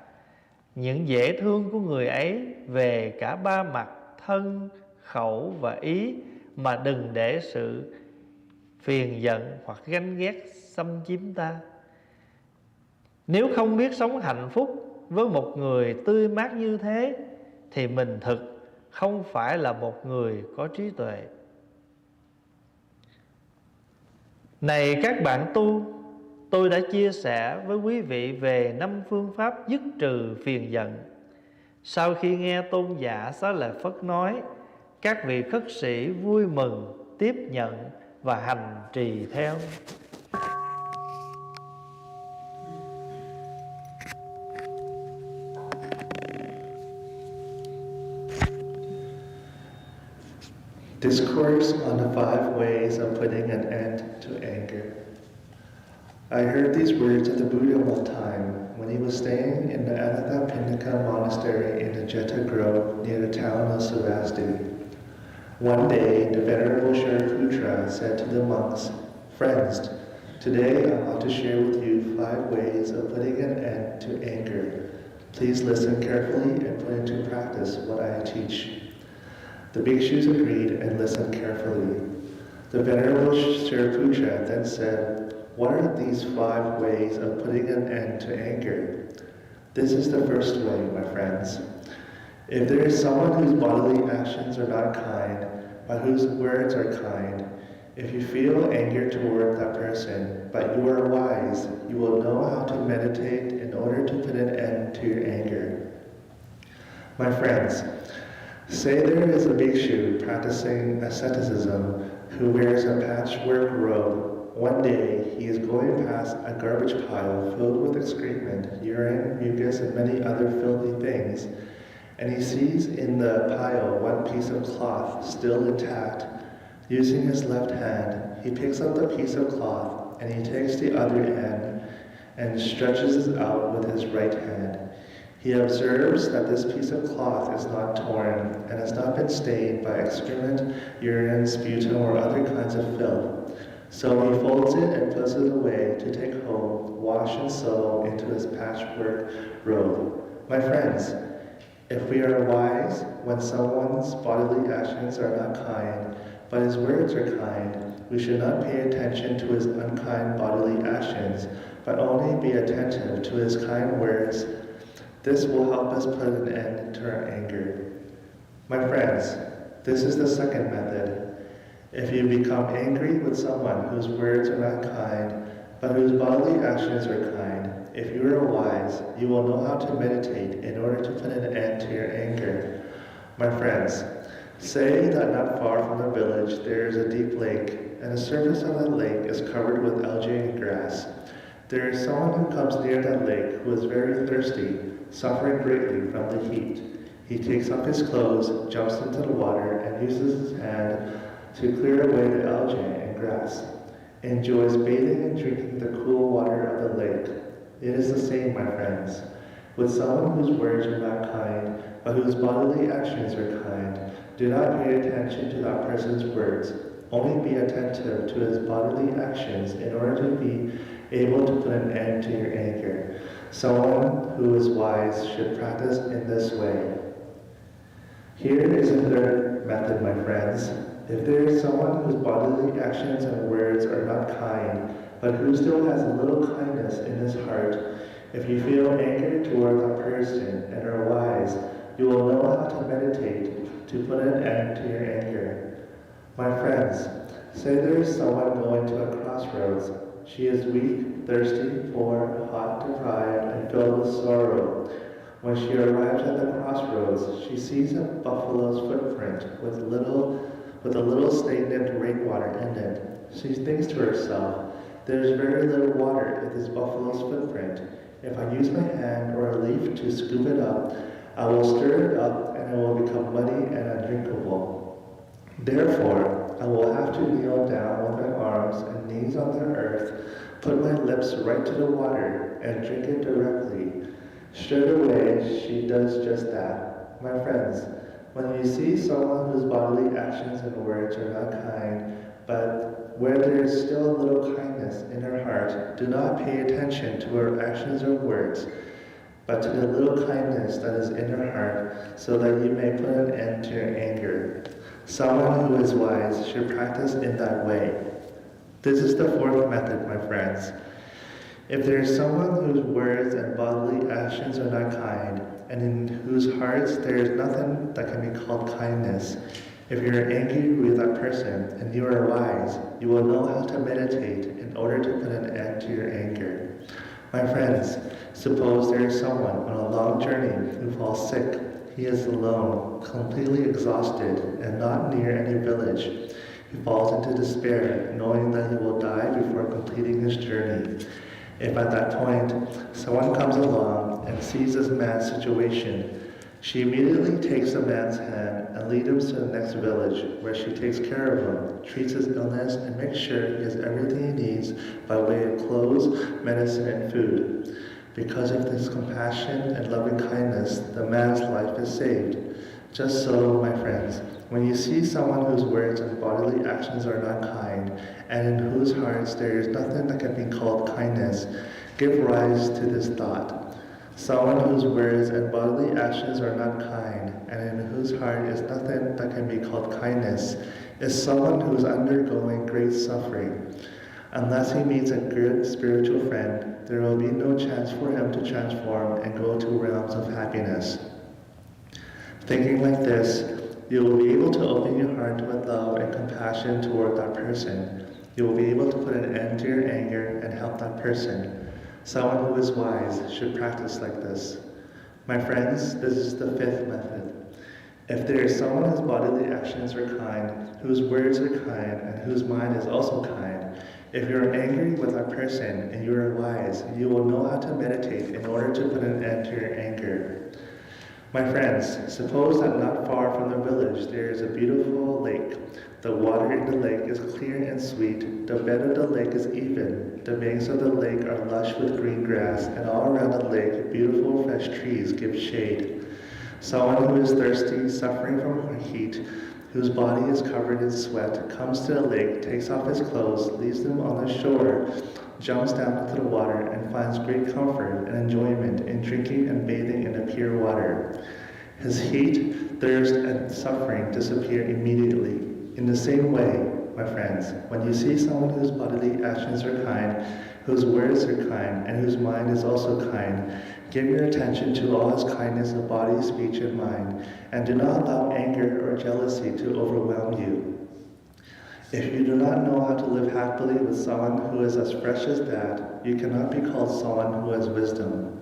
những dễ thương của người ấy về cả ba mặt thân, khẩu và ý, mà đừng để sự phiền giận hoặc ganh ghét xâm chiếm ta. Nếu không biết sống hạnh phúc với một người tươi mát như thế, thì mình thực không phải là một người có trí tuệ. Này các bạn tu, tôi đã chia sẻ với quý vị về 5 phương pháp dứt trừ phiền giận. Sau khi nghe tôn giả Xá Lợi Phất nói, các vị khất sĩ vui mừng tiếp nhận và hành trì theo. Discourse on the 5 ways of putting an end to anger. I heard these words of the Buddha one time when he was staying in the Anathapindika monastery in the Jeta Grove near the town of Sarasdi. One day, the Venerable Shariputra said to the monks, "Friends, today I want to share with you 5 ways of putting an end to anger. Please listen carefully and put into practice what I teach." The bhikshus agreed and listened carefully. The Venerable Shariputra then said, "What are these 5 ways of putting an end to anger? This is the first way, my friends. If there is someone whose bodily actions are not kind, but whose words are kind, if you feel anger toward that person, but you are wise, you will know how to meditate in order to put an end to your anger. My friends, say there is a bhikshu practicing asceticism who wears a patchwork robe. One day, he is going past a garbage pile filled with excrement, urine, mucus, and many other filthy things, and he sees in the pile one piece of cloth still intact. Using his left hand, he picks up the piece of cloth, and he takes the other end and stretches it out with his right hand. He observes that this piece of cloth is not torn and has not been stained by excrement, urine, sputum, or other kinds of filth. So he folds it and puts it away to take home, wash and sew into his patchwork robe. My friends, if we are wise, when someone's bodily actions are not kind, but his words are kind, we should not pay attention to his unkind bodily actions, but only be attentive to his kind words. This will help us put an end to our anger. My friends, this is the second method. If you become angry with someone whose words are not kind, but whose bodily actions are kind, if you are wise, you will know how to meditate in order to put an end to your anger. My friends, say that not far from the village there is a deep lake, and the surface of that lake is covered with algae and grass. There is someone who comes near that lake who is very thirsty, suffering greatly from the heat. He takes off his clothes, jumps into the water, and uses his hand to clear away the algae and grass. Enjoys bathing and drinking the cool water of the lake. It is the same, my friends, with someone whose words are not kind, but whose bodily actions are kind. Do not pay attention to that person's words. Only be attentive to his bodily actions in order to be able to put an end to your anger. Someone who is wise should practice in this way. Here is a third method, my friends. If there is someone whose bodily actions and words are not kind, but who still has a little kindness in his heart, if you feel anger toward that person and are wise, you will know how to meditate to put an end to your anger. My friends, say there is someone going to a crossroads. She is weak, thirsty, poor, hot, deprived, and filled with sorrow. When she arrives at the crossroads, she sees a buffalo's footprint with a little stagnant rainwater in it. She thinks to herself, "There's very little water in this buffalo's footprint. If I use my hand or a leaf to scoop it up, I will stir it up and it will become muddy and undrinkable. Therefore, I will have to kneel down with my arms and knees on the earth, put my lips right to the water, and drink it directly." Straight away, she does just that. My friends, when you see someone whose bodily actions and words are not kind, but where there is still a little kindness in her heart, do not pay attention to her actions or words, but to the little kindness that is in her heart, so that you may put an end to your anger. Someone who is wise should practice in that way. This is the fourth method, my friends. If there is someone whose words and bodily actions are not kind, and in whose hearts there is nothing that can be called kindness, if you are angry with that person and you are wise, you will know how to meditate in order to put an end to your anger. My friends, suppose there is someone on a long journey who falls sick. He is alone, completely exhausted, and not near any village. He falls into despair, knowing that he will die before completing his journey. If at that point someone comes along and sees this man's situation, she immediately takes the man's hand and leads him to the next village, where she takes care of him, treats his illness, and makes sure he has everything he needs by way of clothes, medicine, and food. Because of this compassion and loving kindness, the man's life is saved. Just so, my friends, when you see someone whose words and bodily actions are not kind, and in whose hearts there is nothing that can be called kindness, give rise to this thought. Someone whose words and bodily actions are not kind, and in whose heart is nothing that can be called kindness, is someone who is undergoing great suffering. Unless he meets a good spiritual friend, there will be no chance for him to transform and go to realms of happiness. Thinking like this, you will be able to open your heart with love and compassion toward that person. You will be able to put an end to your anger and help that person. Someone who is wise should practice like this. My friends, this is the fifth method. If there is someone whose bodily actions are kind, whose words are kind, and whose mind is also kind, if you are angry with that person and you are wise, you will know how to meditate in order to put an end to your anger. My friends, suppose that not far from the village there is a beautiful lake. The water in the lake is clear and sweet. The bed of the lake is even. The banks of the lake are lush with green grass, and all around the lake beautiful fresh trees give shade. Someone who is thirsty, suffering from heat, whose body is covered in sweat, comes to the lake, takes off his clothes, leaves them on the shore, jumps down into the water, and finds great comfort and enjoyment in drinking and bathing in the pure water. His heat, thirst, and suffering disappear immediately. In the same way, my friends, when you see someone whose bodily actions are kind, whose words are kind, and whose mind is also kind, give your attention to all his kindness of body, speech, and mind, and do not allow anger or jealousy to overwhelm you. If you do not know how to live happily with someone who is as fresh as that, you cannot be called someone who has wisdom.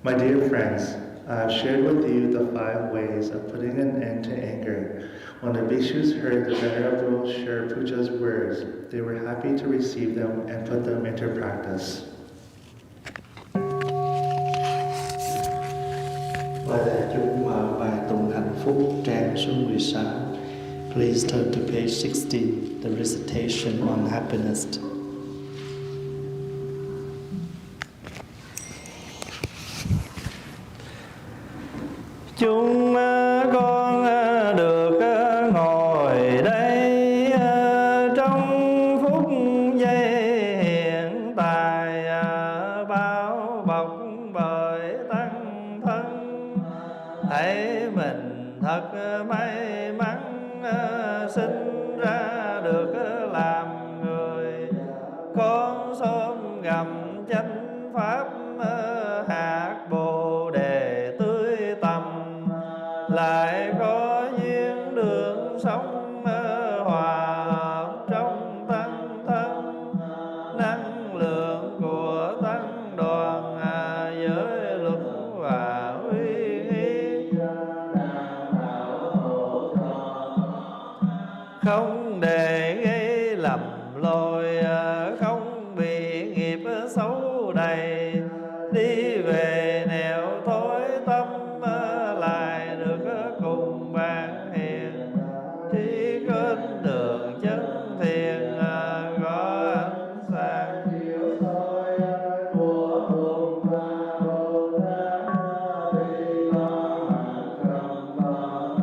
My dear friends, I have shared with you the 5 ways of putting an end to anger. When the bhikshus heard the Venerable Sri Puja's words, they were happy to receive them and put them into practice. Và đại chúng mở bài tụng hạnh phúc trang số 16. Please turn to page 16, the recitation on happiness. Chúng con được ngồi đây trong phút giây hiện tại, bao bọc bởi tăng thân, thấy mình thật may mắn sinh ra được làm người. Con xóm gầm chánh pháp, hạt bồ đề tươi tầm, lại có duyên đường sống hòa hợp trong tăng thân. Năng lượng không để gây lầm lỗi, không bị nghiệp xấu đầy. Đi về nẻo tối tâm, lại được cùng bạn hiền. Trí kết đường chân thiền, có ánh sáng chiếu soi của hương hoa Bồ Tát. Tuy có mặt trong đó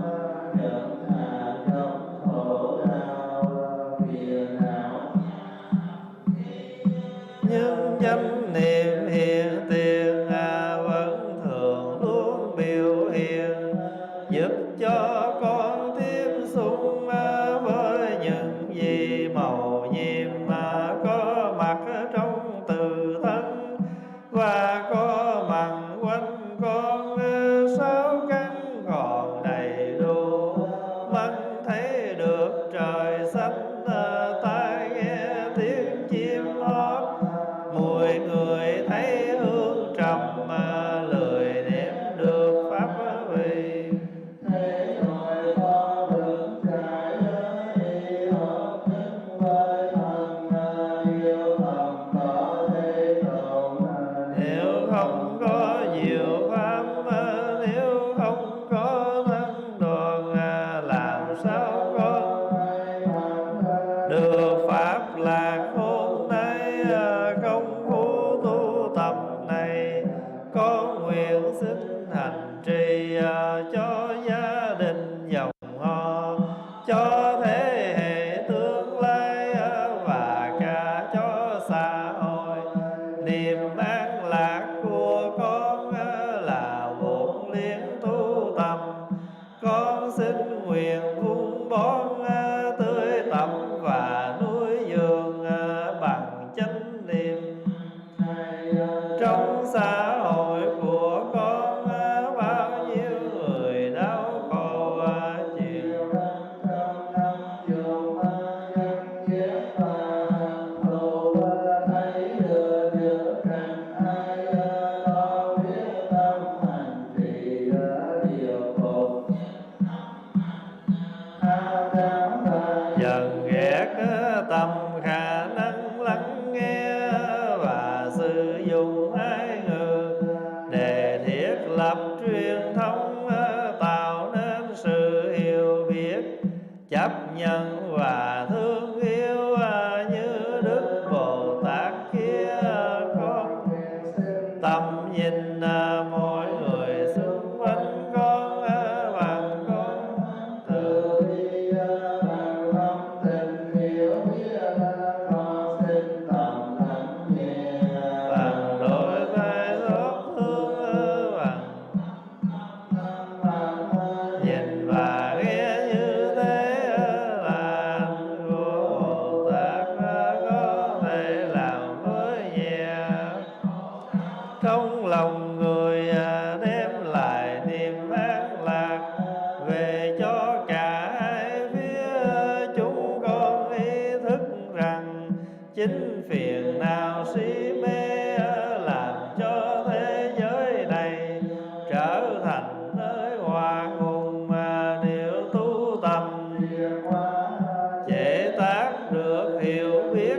nhận hạ trong khổ đau phiền não, nhưng chánh niệm hiện tiền vẫn thường luôn biểu hiện, giúp cho con tiếp xúc với những gì màu nhiệm có mặt trong tự thân, và có mặt quanh con sáu căn còn đầy đủ. Mắt thấy được trời xanh, tai nghe tiếng chim hót, mùi người thấy hương trầm, lười nếm được pháp vị. Thế rồi có vững trải đi hợp thức với thần, yêu thầm có thể tồn. Nếu không có diệu pháp, nếu không có thắng đoàn, làm sao con được pháp lạc hôm nay. Công phu tu tập này con nguyện xin hành trì, cho gia đình dòng họ, cho thế hệ tương lai, và cả cho xã hội. Niềm an lạc của con là vốn liếng tu tập. Con xin nguyện vun bón, tưới tắm và nuôi dưỡng bằng chánh niệm. Trong xã hội của con bao nhiêu người đau khổ chịu, thấy đưa được cảnh ai có biết tâm hành trì điều phục. Dần ghét tâm khả năng lắng nghe và sử dụng ái ngữ để thiết lập truyền thống, tạo nên sự hiểu biết, chấp nhận và thương yêu như Đức Bồ Tát kia. Con tầm nhìn mỗi người xung quanh con bằng con từ bi, bằng tâm tình hiểu biết. Con xin tầm lắng nghe bằng đôi vai xót thương, bằng nhìn và nghe như thế là hạnh của Bồ Tát có thể làm với nhẹ. Trong lòng người đem lại niềm an lạc về cho cả hai phía. Chúng con ý thức rằng chính phiền nào si mê làm cho thế giới này trở thành nơi hòa cùng. Mà nếu tu tập chế tác được hiểu biết,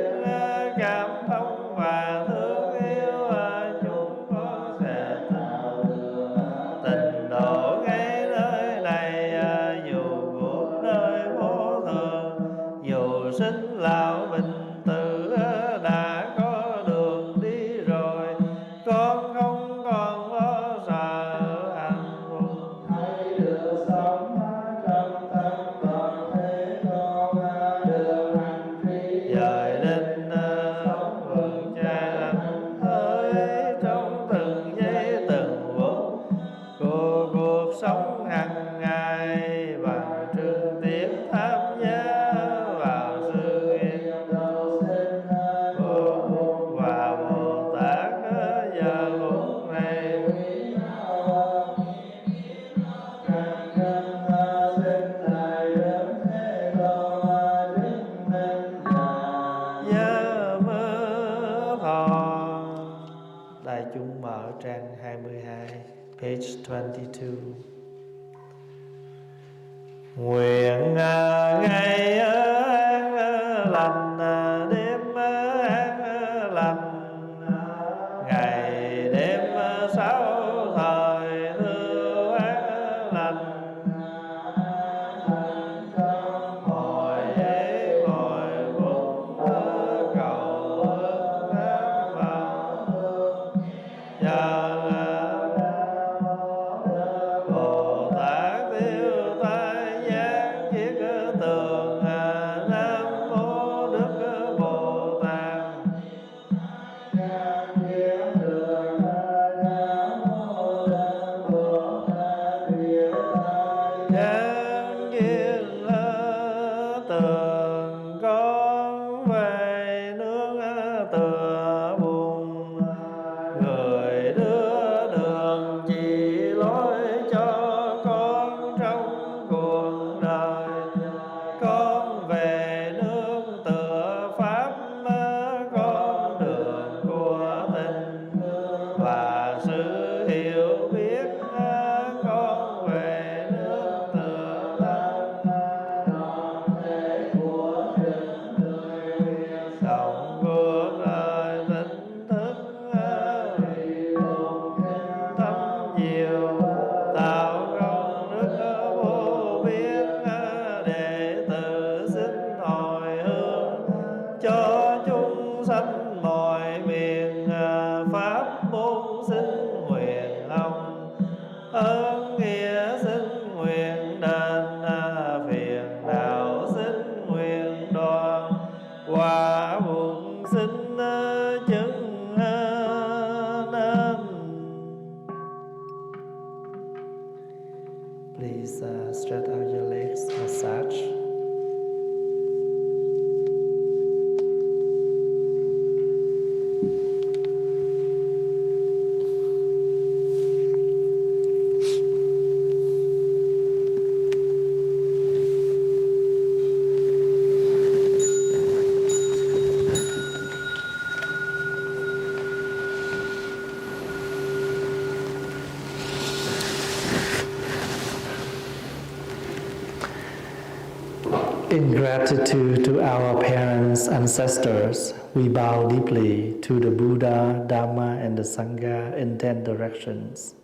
cảm thông và thương yêu, chúng con sẽ tạo được tình độ ngay nơi này. Dù cuộc đời vô thường, dù sinh lão bệnh tử đã có đường đi rồi, con không còn lo sợ hạnh phúc. Hãy được sống trong tâm toàn thế, con được hành trì dời đến sống vững chãi lành thơi trong từng giây từng phút của cuộc sống hàng ngày, và trực tiếp tham gia vào sự nghiệp đầu sinh của Bụt và Bồ Tát giờ phút này. Càng cần xin lại đến thế con chứng minh gia mơ thọ. Đại chúng mở trang 22, page 22. Nguyện ngày an lành, đêm an lành, ngày đêm sáu thời thương an lành. Hồi ngồi cũng cầu an vào Bồ Tát tiêu tai giác chiết tường, Nam mô Đức Bồ Tát. Giáng chiết tường con về nương tựa buồn, người đưa đường chỉ lối cho con trong cuộc đời. Con về nương tựa pháp, con đường của tình và sự hiểu biết. Con về nương tựa sống cuộc đời tỉnh thức, tâm diệu tạo công đức vô biên. Đệ tử xin hồi hướng cho chúng sanh mọi miền, pháp môn xin nguyện ông ơn nghĩa xin nguyện đền, phiền não xin nguyện đoạn, quả buồn xin chứng nên. Please stretch out your legs, massage. In gratitude to our parents, ancestors, we bow deeply to the Buddha, Dharma, and the Sangha in 10 directions.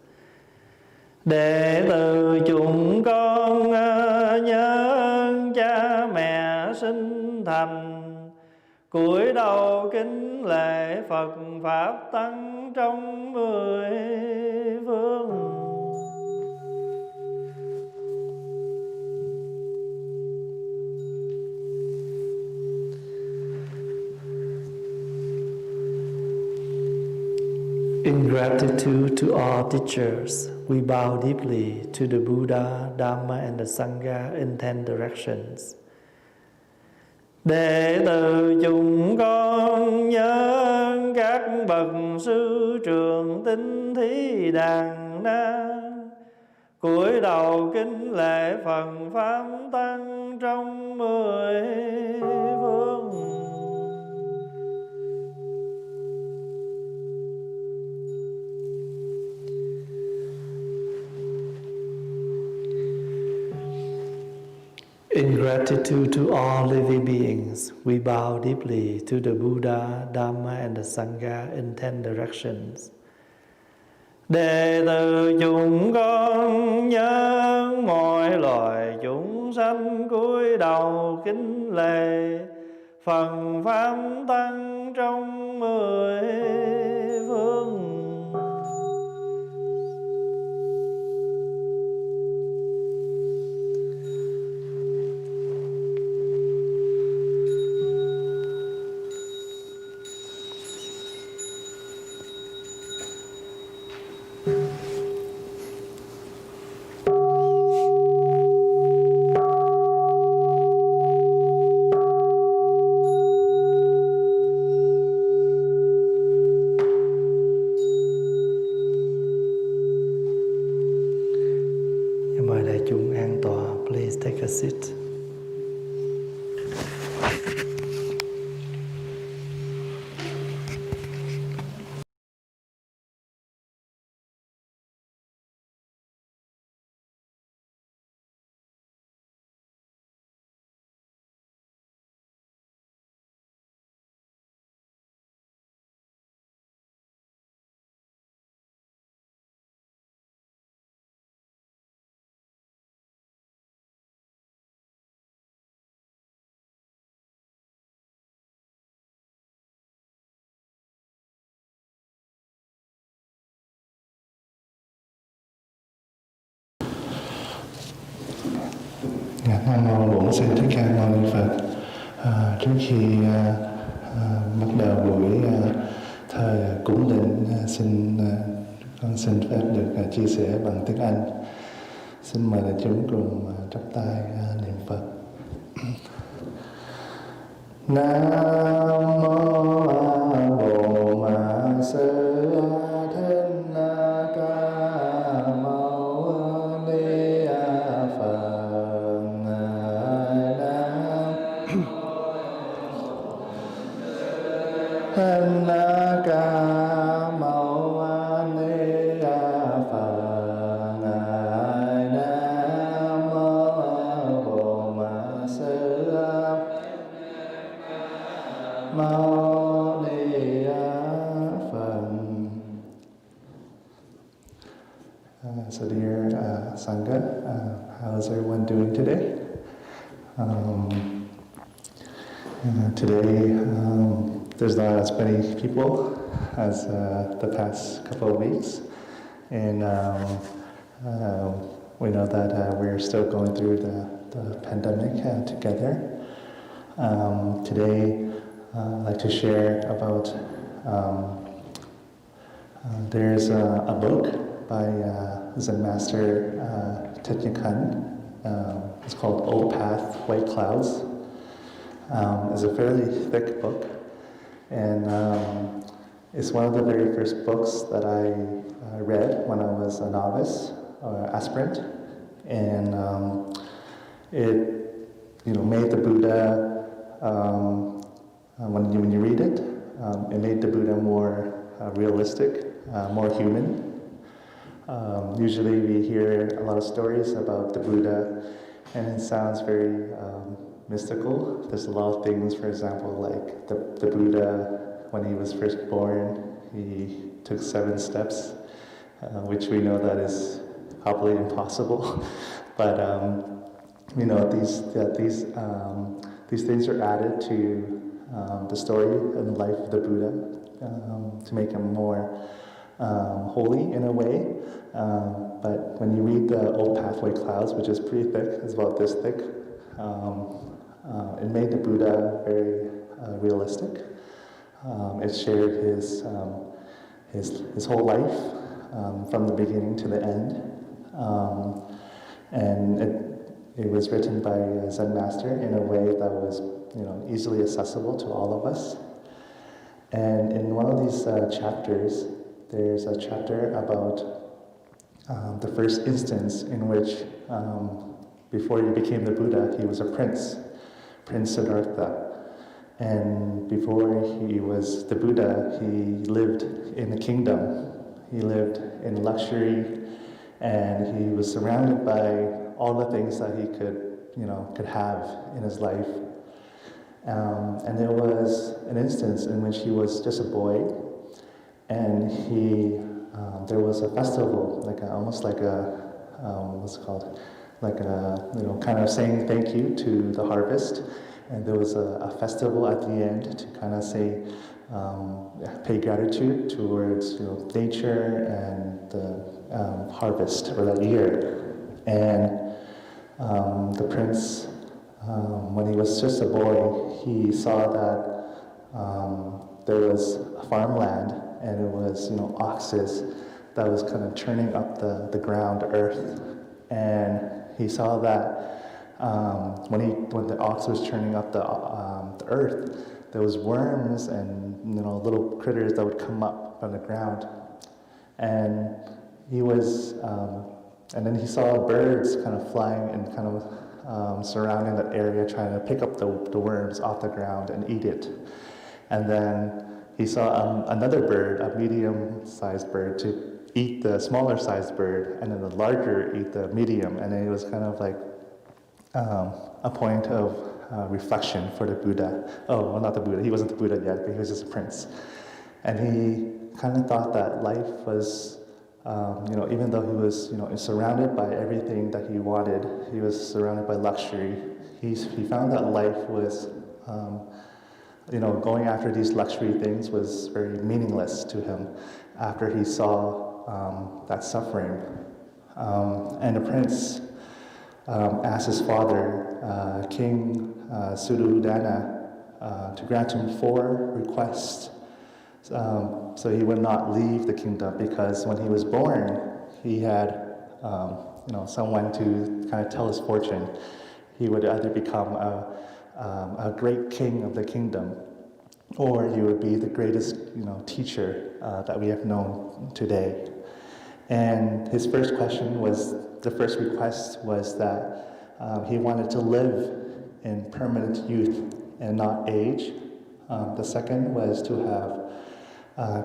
Đệ tử chúng con nhớ cha mẹ sinh thành, cúi đầu kính lễ Phật Pháp Tăng trong 10 phương. In gratitude to all teachers, we bow deeply to the Buddha, Dharma, and the Sangha in 10 directions. Đệ tử chúng con nhớ các bậc sư trưởng tín thí đàn na, cúi đầu kính lễ Phật Pháp Tăng trong 10 phương. In gratitude to all living beings, we bow deeply to the Buddha, Dharma, and the Sangha in 10 directions. Đệ tử chúng con nhớ mọi loài chúng sanh cúi đầu kính lễ Phật Pháp Tăng trong 10 phương. Mời đại chúng an tọa. Please take a seat. Nam mô Bổn Sư Thích Ca Mâu Ni Phật. Trước khi bắt đầu buổi thời cúng lễ, con xin phép được chia sẻ bằng tiếng Anh. Xin mời đại chúng cùng chắp tay niệm Phật. Nam mô A Bổn Sư Thích Ca Mâu Ni Phật. Thích Ca Mâu Ni Phật. Nam mô Bổn Sư Mâu Ni Phật. So dear Sangha, how's everyone doing today? Today there's not as many people as the past couple of weeks, and we know that we're still going through the pandemic together. Today I'd like to share about there's a book by Zen Master Thích Pháp. It's called Old Path, White Clouds. It's a fairly thick book, and it's one of the very first books that I read when I was a novice or aspirant, and it made the Buddha when you read it, it made the Buddha more realistic, more human. Usually we hear a lot of stories about the Buddha, and it sounds very mystical. There's a lot of things, for example, like the Buddha, when he was first born, he took 7 steps, which we know that is probably impossible. But these things are added to the story and the life of the Buddha to make him more holy in a way. But when you read the Old Path, White Clouds, which is pretty thick, it's about this thick, it made the Buddha very realistic. It shared his whole life from the beginning to the end, and it was written by a Zen master in a way that was easily accessible to all of us. And in one of these chapters, there's a chapter about the first instance in which, before he became the Buddha, he was a prince, Prince Siddhartha. And before he was the Buddha, he lived in a kingdom. He lived in luxury, and he was surrounded by all the things that he could have in his life. And there was an instance in which he was just a boy, and there was a festival, almost like a what's it called, like a kind of saying thank you to the harvest. And there was a festival at the end to kind of say, pay gratitude towards nature and the harvest for that year. And the prince, when he was just a boy, he saw that there was a farmland, and it was oxes that was kind of churning up the ground, the earth. And he saw that when the ox was churning up the earth, there was worms and little critters that would come up from the ground. And he was, and then he saw birds kind of flying and kind of surrounding that area, trying to pick up the worms off the ground and eat it. And then he saw another bird, a medium-sized bird, to eat the smaller-sized bird, and then the larger eat the medium. And it was kind of like a point of reflection for the Buddha. Oh, well, not the Buddha. He wasn't the Buddha yet, but he was just a prince. And he kind of thought that life was, even though he was, surrounded by everything that he wanted, he was surrounded by luxury. He found that life was, going after these luxury things was very meaningless to him after he saw that suffering. And the prince asked his father, King Suddhodana, to grant him 4 requests. So he would not leave the kingdom, because when he was born, he had someone to kind of tell his fortune. He would either become a great king of the kingdom, or he would be the greatest teacher that we have known today. And his first request was that he wanted to live in permanent youth and not age. The second was to have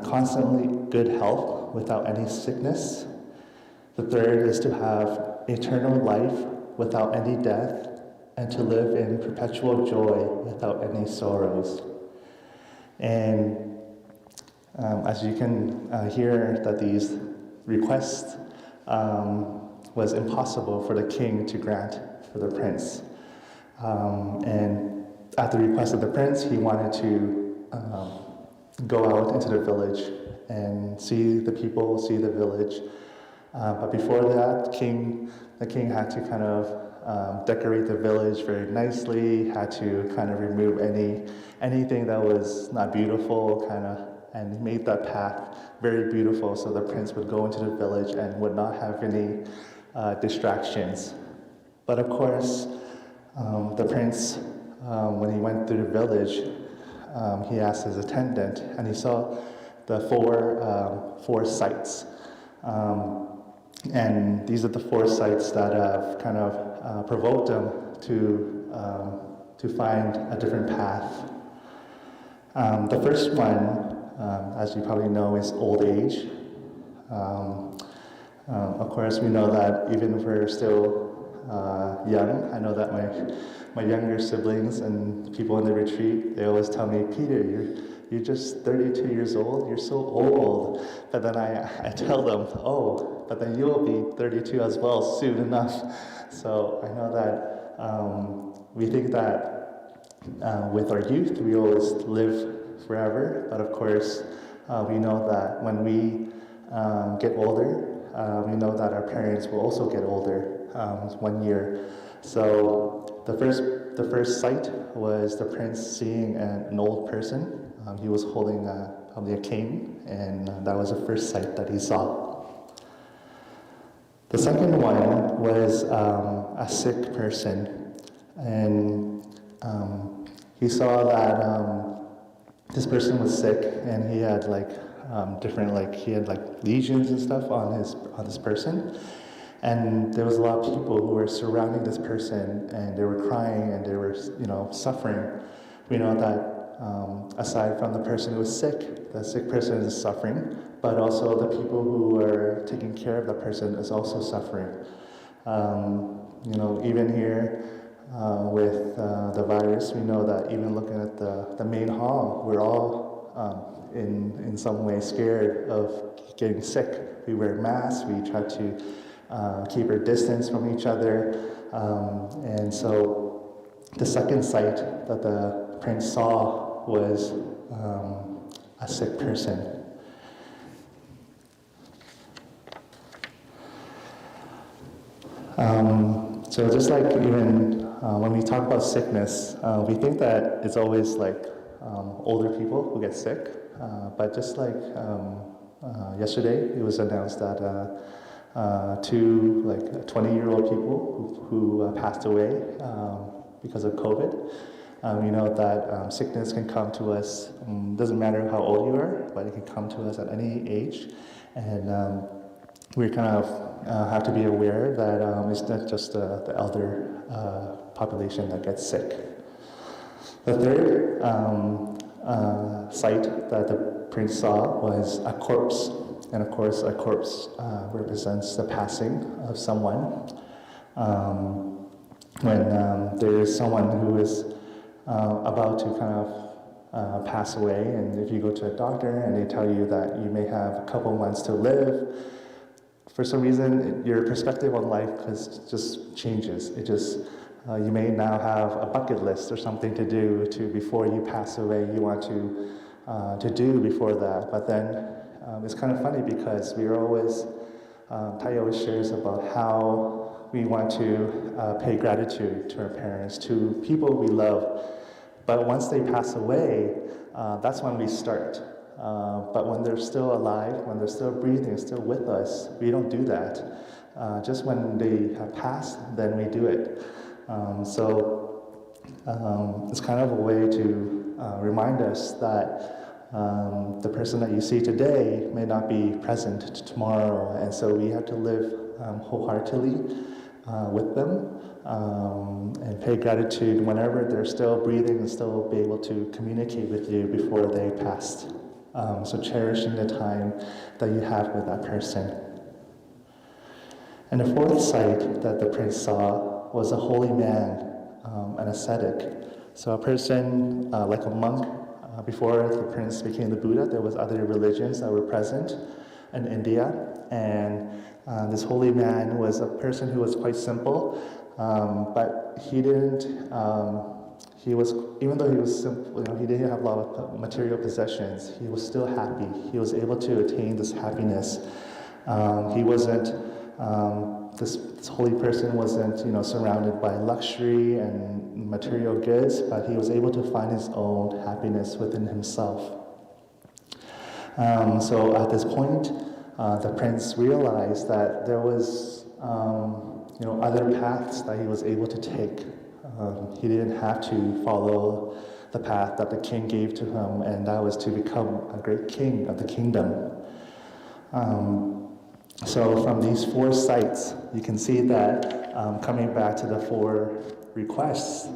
constantly good health without any sickness. The third is to have eternal life without any death, and to live in perpetual joy without any sorrows. And as you can hear, that these requests was impossible for the king to grant for the prince. And at the request of the prince, he wanted to go out into the village and see the people, see the village. But before that, the king had to kind of decorate the village very nicely, had to kind of remove anything that was not beautiful, and made that path very beautiful, so the prince would go into the village and would not have any distractions. But of course, the prince, when he went through the village, he asked his attendant, and he saw the four sights. And these are the 4 sights that have kind of provoked him to find a different path. The first one, as you probably know, is old age. Of course, we know that even if we're still young, I know that my younger siblings and people in the retreat, they always tell me, Peter, you're just 32 years old, you're so old. But then I tell them, but then you'll be 32 as well soon enough. So I know that we think that with our youth, we always live forever. But of course, we know that when we get older, we know that our parents will also get older 1 year. So the first sight was the prince seeing an old person. He was holding probably a cane, and that was the first sight that he saw. The second one was a sick person, and he saw that this person was sick, and he had lesions and stuff on this person. And there was a lot of people who were surrounding this person, and they were crying, and they were suffering. We know that aside from the person who was sick, the sick person is suffering, but also the people who are taking care of the person is also suffering. Even here with the virus, we know that even looking at the main hall, we're all in some way scared of getting sick. We wear masks, we try to keep our distance from each other. And so the second sight that the prince saw was a sick person. So just like even when we talk about sickness, we think that it's always like older people who get sick. But just like yesterday, it was announced that 2 20-year-old people who passed away because of COVID. We know that sickness can come to us, doesn't matter how old you are, but it can come to us at any age. And we kind of have to be aware that it's not just the elder population that gets sick. The third sight that the prince saw was a corpse. And of course, a corpse represents the passing of someone. When there is someone who is about to kind of pass away, and if you go to a doctor and they tell you that you may have a couple months to live, for some reason your perspective on life just changes. It just you may now have a bucket list or something to do before you pass away. You want to do before that, but then it's kind of funny because we are always Thai always shares about how we want to pay gratitude to our parents, to people we love. But once they pass away, that's when we start. But when they're still alive, when they're still breathing, still with us, we don't do that. Just when they have passed, then we do it. It's kind of a way to remind us that the person that you see today may not be present tomorrow, and so we have to live wholeheartedly with them and pay gratitude whenever they're still breathing and still be able to communicate with you before they passed. So cherishing the time that you have with that person. And the fourth sight that the prince saw was a holy man, an ascetic. So a person like a monk. Before the prince became the Buddha, there was other religions that were present in India, and this holy man was a person who was quite simple, but he didn't. He was, even though he was simple, he didn't have a lot of material possessions. He was still happy. He was able to attain this happiness. He wasn't. This holy person wasn't, surrounded by luxury and material goods, but he was able to find his own happiness within himself. So at this point, the prince realized that there was, other paths that he was able to take. He didn't have to follow the path that the king gave to him, and that was to become a great king of the kingdom. So from these four sites, you can see that coming back to the four requests,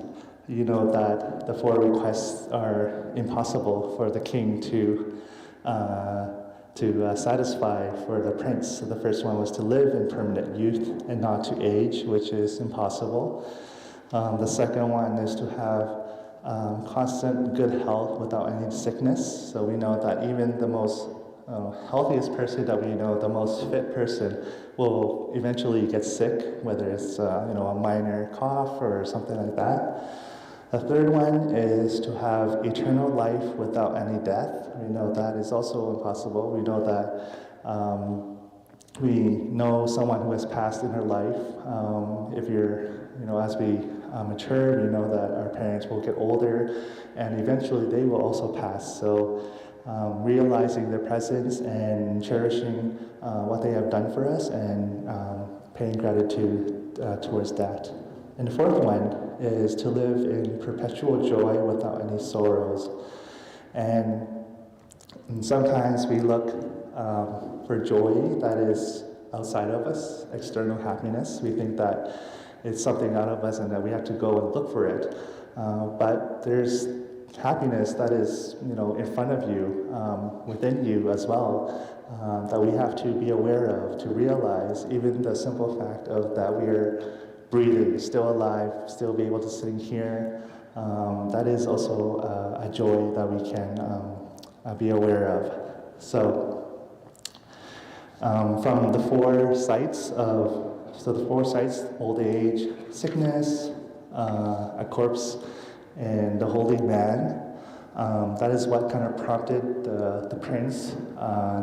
that the four requests are impossible for the king to satisfy for the prince. So the first one was to live in permanent youth and not to age, which is impossible. The second one is to have constant good health without any sickness. So we know that even the most healthiest person that we know, the most fit person, will eventually get sick, whether it's a minor cough or something like that. The third one is to have eternal life without any death. We know that is also impossible. We know that we know someone who has passed in her life. If you're, as we mature, we know that our parents will get older, and eventually they will also pass. So realizing their presence and cherishing what they have done for us and paying gratitude towards that. And the fourth one is to live in perpetual joy without any sorrows. And sometimes we look for joy that is outside of us, external happiness. We think that it's something out of us and that we have to go and look for it. But there's happiness that is, in front of you, within you as well, that we have to be aware of, to realize even the simple fact of that we're breathing, still alive, still be able to sitting here. That is also a joy that we can be aware of. So from the four sites, old age, sickness, a corpse, and the holy man, that is what kind of prompted the prince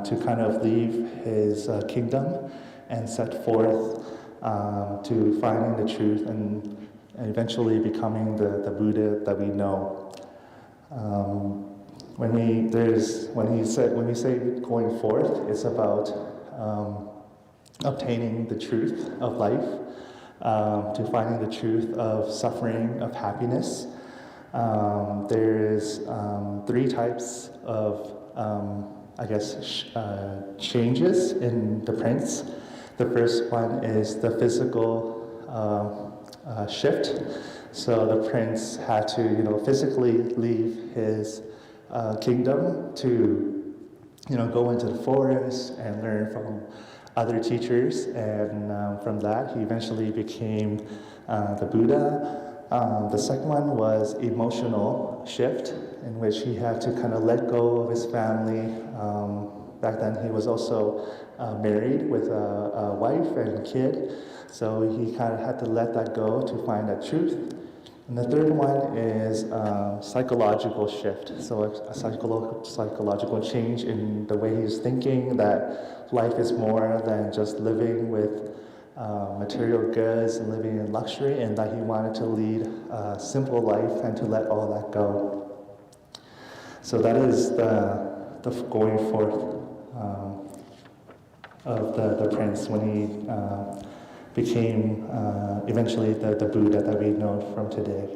to kind of leave his kingdom and set forth to finding the truth and eventually becoming the Buddha that we know. When we say going forth, it's about obtaining the truth of life, to finding the truth of suffering, of happiness. There's three types of, changes in the prince. The first one is the physical shift. So the prince had to, physically leave his kingdom to, go into the forest and learn from other teachers. And from that, he eventually became the Buddha. The second one was emotional shift, in which he had to kind of let go of his family. Back then, he was also married with a wife and kid, so he kind of had to let that go to find that truth. And the third one is psychological shift, so a psychological change in the way he's thinking, that life is more than just living with material goods and living in luxury, and that he wanted to lead a simple life and to let all that go. So that is the going forth of the prince when he became eventually the Buddha that we know from today.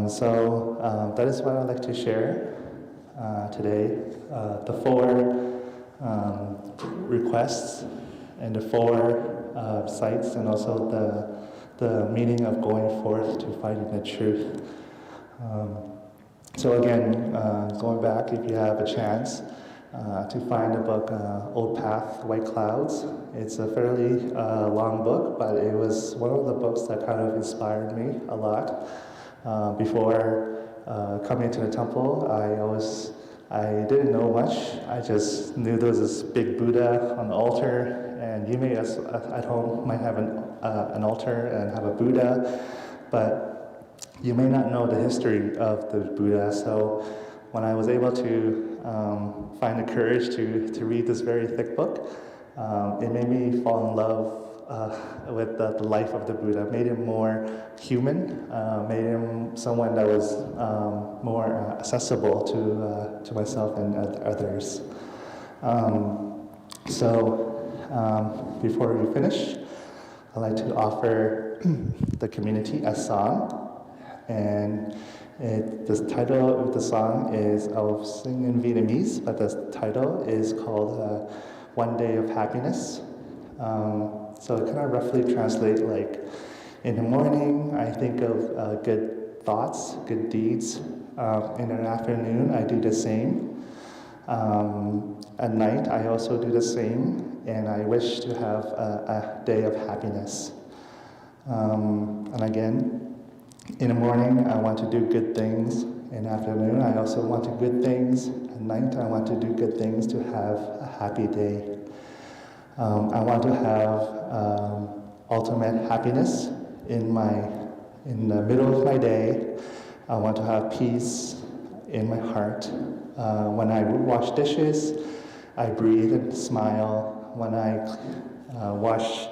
So that is what I'd like to share today. The four requests and the four sites, and also the meaning of going forth to finding the truth. So again, going back, if you have a chance to find the book Old Path, White Clouds. It's a fairly long book, but it was one of the books that kind of inspired me a lot. Before coming to the temple, I didn't know much. I just knew there was this big Buddha on the altar, and you may at home might have an altar and have a Buddha, but you may not know the history of the Buddha. So when I was able to find the courage to read this very thick book, it made me fall in love with the life of the Buddha, made him more human, made him someone that was more accessible to myself and others. So before we finish, I'd like to offer the community a song. And the title of the song is, I'll sing in Vietnamese, but the title is called One Day of Happiness. So it kind of roughly translates like, in the morning, I think of good thoughts, good deeds. In the afternoon, I do the same. At night, I also do the same, and I wish to have a day of happiness. And again, in the morning, I want to do good things. In the afternoon, I also want to do good things. At night, I want to do good things to have a happy day. I want to have ultimate happiness in the middle of my day. I want to have peace in my heart. When I wash dishes, I breathe and smile. When I wash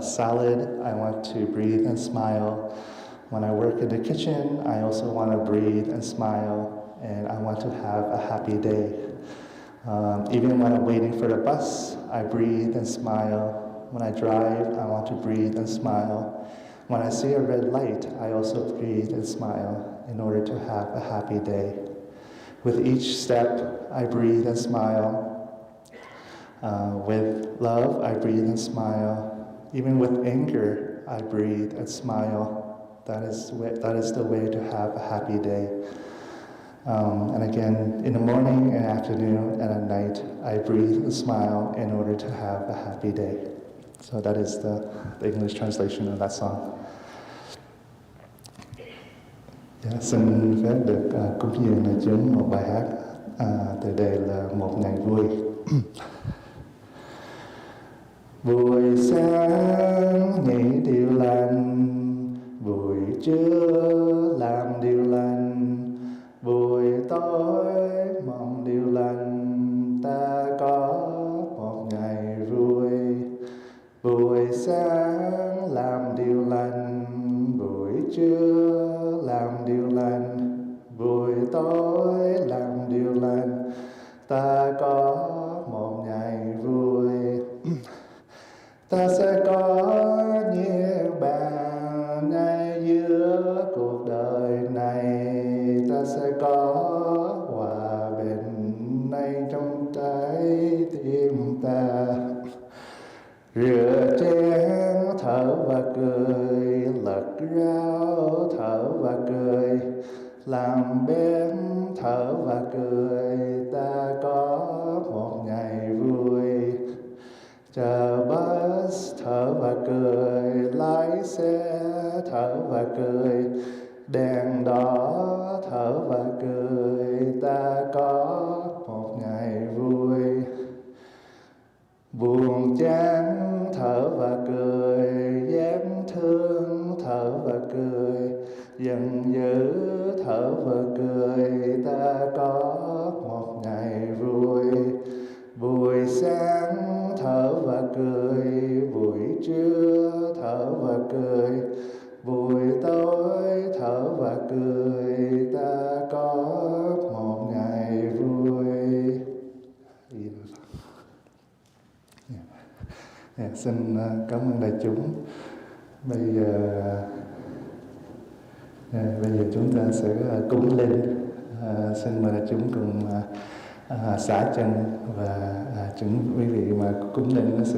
salad, I want to breathe and smile. When I work in the kitchen, I also want to breathe and smile, and I want to have a happy day. Even when I'm waiting for the bus, I breathe and smile. When I drive, I want to breathe and smile. When I see a red light, I also breathe and smile in order to have a happy day. With each step, I breathe and smile. With love, I breathe and smile. Even with anger, I breathe and smile. That is the way to have a happy day. And again, in the morning and afternoon and at night, I breathe and smile in order to have a happy day. So that is the English translation of that song. Xin phép được cúng dường đại chúng một bài hát từ đề là Một Ngày Vui. Buổi sáng nghĩ điều lành, buổi trưa làm điều lành, buổi tối mong điều lành, ta có một ngày vui. Buổi sáng làm điều lành, buổi trưa làm điều lành, buổi tối làm điều lành, ta có một ngày vui. Ta sẽ có nhiều bạn ngay giữa cuộc đời này, ta sẽ có hòa bình ngay trong trái tim ta. Rửa chén thở và cười, lật rau thở và cười, làm bếp thở và cười, ta có một ngày vui. Chờ bus thở và cười, lái xe thở và cười, đèn đỏ thở và cười, ta có một ngày vui. Buồn chán thở và cười, dám thương thở và cười, giận dữ thở và cười, ta có một ngày vui. Buổi sáng thở và và cười, buổi trưa thở và cười, buổi tối thở và cười, ta có một ngày vui. Xin cảm ơn đại chúng. Bây giờ chúng ta sẽ cúng linh. Xin mời đại chúng cùng xả chân và chuẩn quý vị mà cúng linh nó sẽ